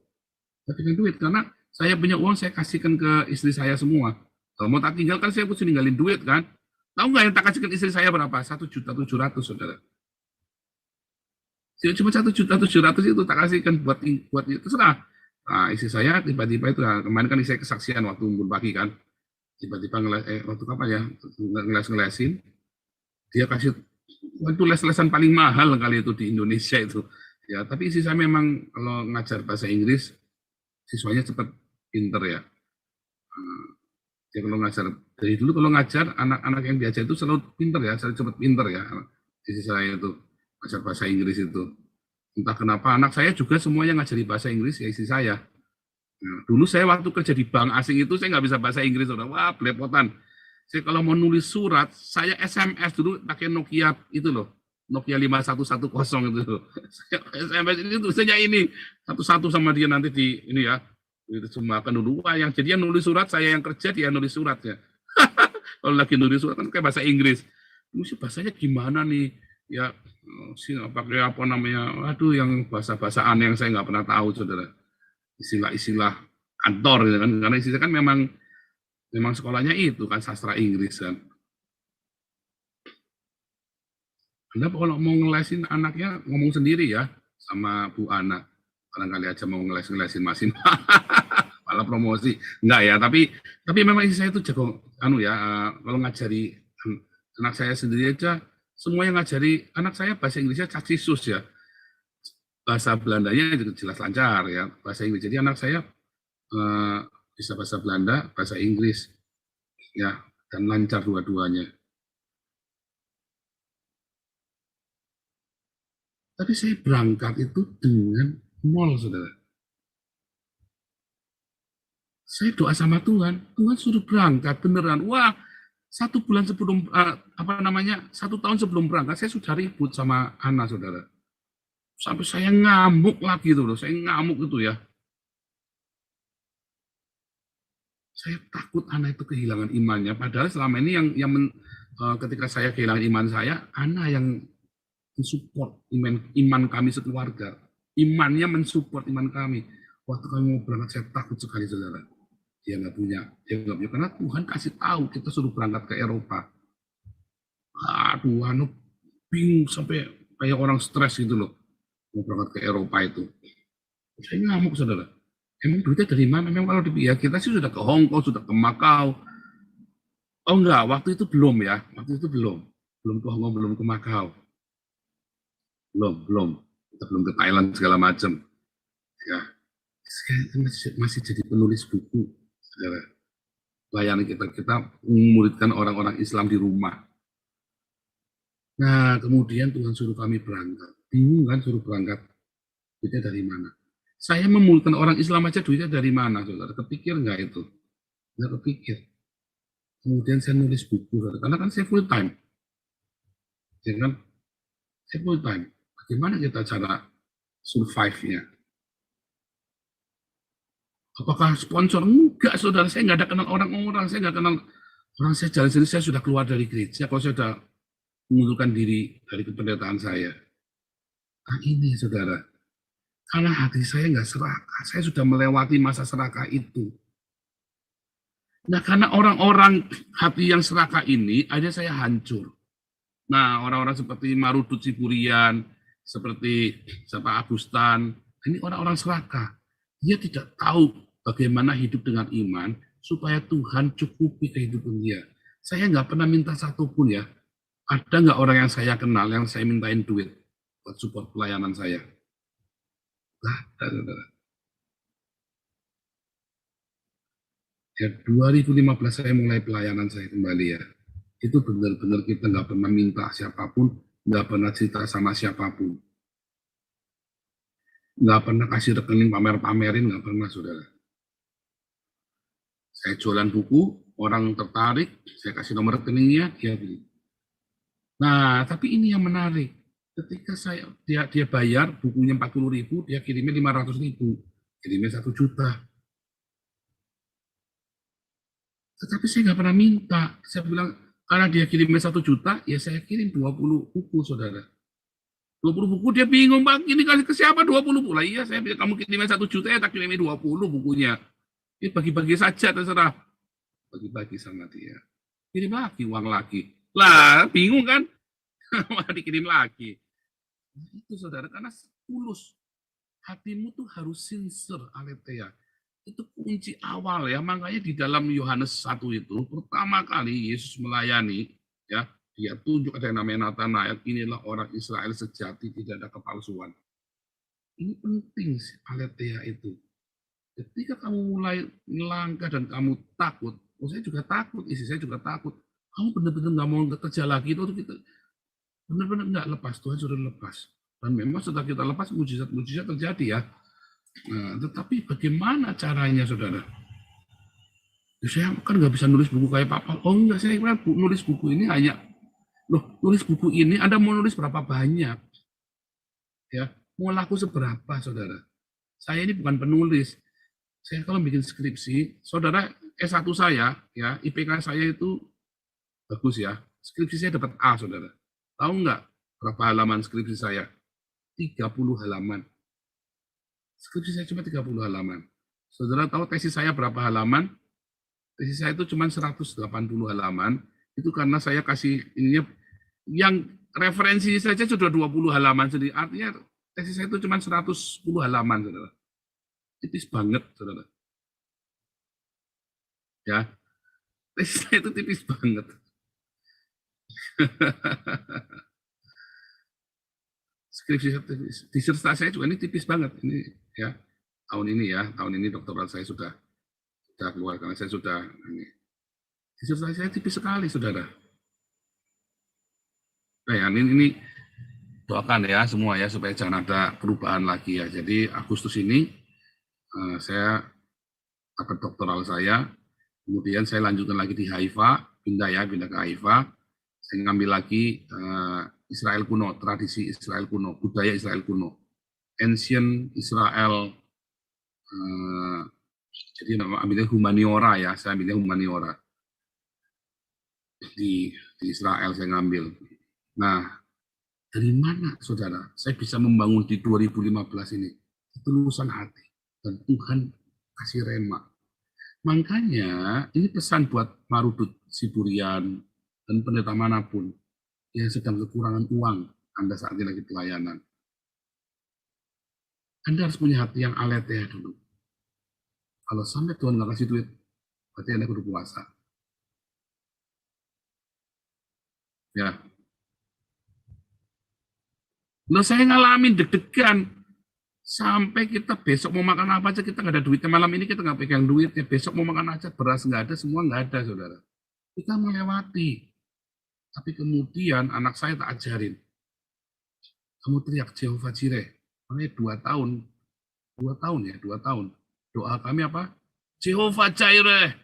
Saya punya duit, karena saya punya uang, saya kasihkan ke istri saya semua. Kalau mau tak tinggalkan, saya harus ninggalin duit kan. Tahu nggak yang tak kasihkan istri saya berapa? 1.700.000, saudara. Cuma 1.700.000 itu tak kasihkan buat itu terserah. Nah, istri saya tiba-tiba itu, kemarin kan saya kesaksian waktu bangun pagi kan. Tiba-tiba waktu apa ya, ngeles-ngelesin. Dia kasih, itu les-lesan paling mahal kali itu di Indonesia itu. Ya, tapi istri saya memang kalau ngajar bahasa Inggris, siswanya cepat pinter ya. Ya kalau ngajar dari dulu, kalau ngajar anak-anak yang diajar itu selalu pinter ya, selalu cepat pinter ya. Sisi saya itu ngajar bahasa Inggris itu. Entah kenapa anak saya juga semuanya ngajari bahasa Inggris ya istri saya. Nah, dulu saya waktu kerja di bank asing itu saya nggak bisa bahasa Inggris, udah wah belepotan. Saya kalau mau nulis surat, saya SMS dulu pakai Nokia itu loh, Nokia 5110 itu. SMS ini tulisannya ini satu-satu sama dia nanti di ini ya. Diterjemahkan dulu. Wah, yang jadi yang nulis surat, saya yang kerja, dia nulis suratnya. Kalau lagi nulis surat kan kayak bahasa Inggris. Ini bahasanya gimana nih? Ya, pakai apa namanya? Aduh, yang bahasa-bahasa aneh yang saya nggak pernah tahu, saudara. Istilah-istilah kantor, gitu kan? Karena istilah kan memang sekolahnya itu kan sastra Inggris kan. Anda kalau mau ngelesin anaknya ngomong sendiri ya sama Bu Ana. Barangkali aja mau ngelesin Masin. Malah promosi. Enggak ya, tapi memang isi saya itu jago kalau ngajari anak saya sendiri aja, semua yang ngajari anak saya bahasa Inggrisnya cacisus ya. Bahasa Belandanya juga jelas lancar ya, bahasa Inggris. Jadi anak saya bisa bahasa Belanda, bahasa Inggris ya, dan lancar dua-duanya. Tapi saya berangkat itu dengan nol, saudara. Saya doa sama Tuhan, Tuhan suruh berangkat beneran. Wah, 1 bulan sebelum 1 tahun sebelum berangkat, saya sudah ribut sama Ana, saudara. Sampai saya ngamuk lagi tuh, saya ngamuk itu ya. Saya takut Ana itu kehilangan imannya. Padahal selama ini ketika saya kehilangan iman saya, Ana yang mensupport iman kami sekeluarga. Imannya mensupport iman kami. Waktu kami mau berangkat, saya takut sekali, saudara. Dia nggak punya. Karena Tuhan kasih tahu kita suruh berangkat ke Eropa. Aduh, bingung sampai kayak orang stres gitu loh. Mau berangkat ke Eropa itu. Saya ngamuk, saudara. Emang duitnya dari mana? Memang kalau kita sih sudah ke Hong Kong, sudah ke Makau. Oh enggak, waktu itu belum ya. Waktu itu belum. Belum ke Hong Kong, belum ke Makau. Belum. Kita belum ke Thailand segala macam. Ya, saya masih jadi penulis buku, saudara. Layanan kita memuridkan orang-orang Islam di rumah. Nah, kemudian Tuhan suruh kami berangkat. Bingung kan suruh berangkat? Duitnya dari mana? Saya memuridkan orang Islam aja duitnya dari mana, saudara? Kepikir nggak itu? Nggak kepikir. Kemudian saya nulis buku, saudara. Karena kan saya full time. Ya kan? Saya full time. Bagaimana kita cara survive-nya? Apakah sponsor? Enggak, saudara. Saya nggak ada kenal orang-orang. Saya nggak kenal orang. Saya jalan sendiri. Saya sudah keluar dari gereja. Kalau saya sudah mengundurkan diri dari kependetaan saya. Nah ini, saudara. Karena hati saya nggak serakah. Saya sudah melewati masa serakah itu. Nah, karena orang-orang hati yang serakah ini, akhirnya saya hancur. Nah, orang-orang seperti Marudut Siburian, seperti Agustan, ini orang-orang serakah. Dia tidak tahu bagaimana hidup dengan iman, supaya Tuhan cukupi kehidupan dia. Saya nggak pernah minta satupun ya. Ada nggak orang yang saya kenal, yang saya mintain duit buat support pelayanan saya? Ya, 2015 saya mulai pelayanan saya kembali ya. Itu benar-benar kita nggak pernah minta siapapun, nggak pernah cerita sama siapapun. Nggak pernah kasih rekening pamer-pamerin, nggak pernah, saudara. Saya jualan buku, orang tertarik, saya kasih nomor rekeningnya, dia beli. Nah, tapi ini yang menarik. Ketika dia bayar bukunya 40.000, dia kirimnya 500.000, kirimnya 1 juta. Tetapi saya nggak pernah minta. Saya bilang, karena dia kirimnya 1 juta, ya saya kirim 20 buku, saudara. 20 buku, dia bingung, Bang, ini kasih ke siapa 20 buku? Lah iya, saya bilang, kamu kirimnya 1 juta, ya tak kirimnya 20 bukunya. Ini bagi-bagi saja, terserah. Bagi-bagi sama dia. Kirim lagi, uang lagi. Lah, bingung kan? Malah dikirim lagi. Itu, saudara, karena tulus. Hatimu tuh harus sincere, aletheia. Itu kunci awal ya. Makanya di dalam Yohanes 1 itu, pertama kali Yesus melayani, ya, dia tunjuk ada yang namanya Natanael, inilah orang Israel sejati, tidak ada kepalsuan. Ini penting sih, aletheia itu. Ketika kamu mulai melangkah dan kamu takut, saya juga takut, istri saya juga takut. Kamu benar-benar nggak mau kerja lagi, itu kita benar-benar nggak lepas, Tuhan sudah lepas. Dan memang setelah kita lepas, mujizat terjadi ya. Nah, tetapi bagaimana caranya, saudara? Ya, saya kan nggak bisa nulis buku kayak Papa. Oh enggak, saya nulis buku ini hanya Loh, nulis buku ini Anda mau nulis berapa banyak? Ya, mau laku seberapa, saudara? Saya ini bukan penulis. Saya kalau bikin skripsi, saudara S1 saya, ya IPK saya itu bagus ya. Skripsi saya dapat A, saudara. Tahu nggak berapa halaman skripsi saya? 30 halaman. Skripsi saya cuma 30 halaman. Saudara tahu tesis saya berapa halaman? Tesis saya itu cuma 180 halaman. Itu karena saya kasih ininya, yang referensi saja sudah 20 halaman sendiri. Artinya tesis saya itu cuma 110 halaman, saudara. Tipis banget, saudara. Ya, tesis saya itu tipis banget. Skripsi disertasi saya juga ini tipis banget ini ya. Tahun ini doktoral saya sudah keluar karena saya sudah ini. Disertasi saya tipis sekali, saudara. Nah, ya, ini doakan ya semua ya supaya jangan ada perubahan lagi ya. Jadi Agustus ini saya dapat doktoral saya, kemudian saya lanjutkan lagi di Haifa, pindah ke Haifa. Saya ngambil lagi Israel kuno, tradisi Israel kuno, budaya Israel kuno, ancient Israel. Jadi ambilnya humaniora ya, saya ambilnya humaniora di Israel saya ngambil. Nah, dari mana saudara saya bisa membangun di 2015 ini? Ketulusan hati dan Tuhan kasih rema. Makanya ini pesan buat Marudut Siburian dan pendeta manapun yang sedang kekurangan uang Anda saat ini lagi pelayanan. Anda harus punya hati yang aletheia dulu. Kalau sampai Tuhan nggak kasih duit, berarti Anda kudu puasa. Ya. Loh, saya ngalamin deg-degan. Sampai kita besok mau makan apa aja, kita nggak ada duitnya. Malam ini kita nggak pegang duitnya. Besok mau makan aja, beras nggak ada, semua nggak ada, saudara. Kita melewati. Tapi kemudian anak saya tak ajarin. Kamu teriak Jehovah Jireh. Makanya 2 tahun. Doa kami apa? Jehovah Jireh.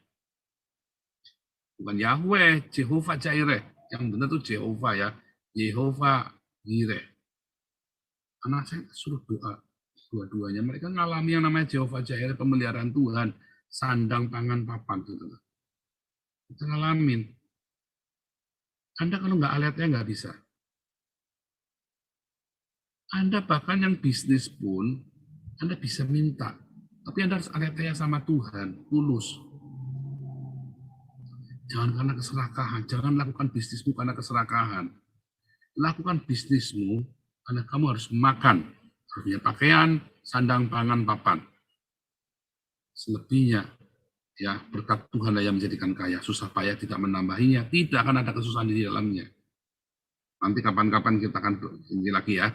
Bukan Yahweh, Jehovah Jireh. Yang benar tuh Jehovah ya. Jehovah Jireh. Anak saya suruh doa. Dua-duanya. Mereka ngalami yang namanya Jehovah Jireh, pemeliharaan Tuhan. Sandang, pangan, papan. Kita ngalamin. Anda kalau nggak alertnya nggak bisa. Anda bahkan yang bisnis pun, Anda bisa minta. Tapi Anda harus alertnya sama Tuhan, tulus. Jangan karena keserakahan, jangan lakukan bisnismu karena keserakahan. Lakukan bisnismu karena kamu harus makan. Harus punya pakaian, sandang, pangan, papan. Selebihnya, ya berkat Tuhan yang menjadikan kaya, susah payah tidak menambahinya, tidak akan ada kesusahan di dalamnya. Nanti kapan-kapan kita akan ini lagi ya.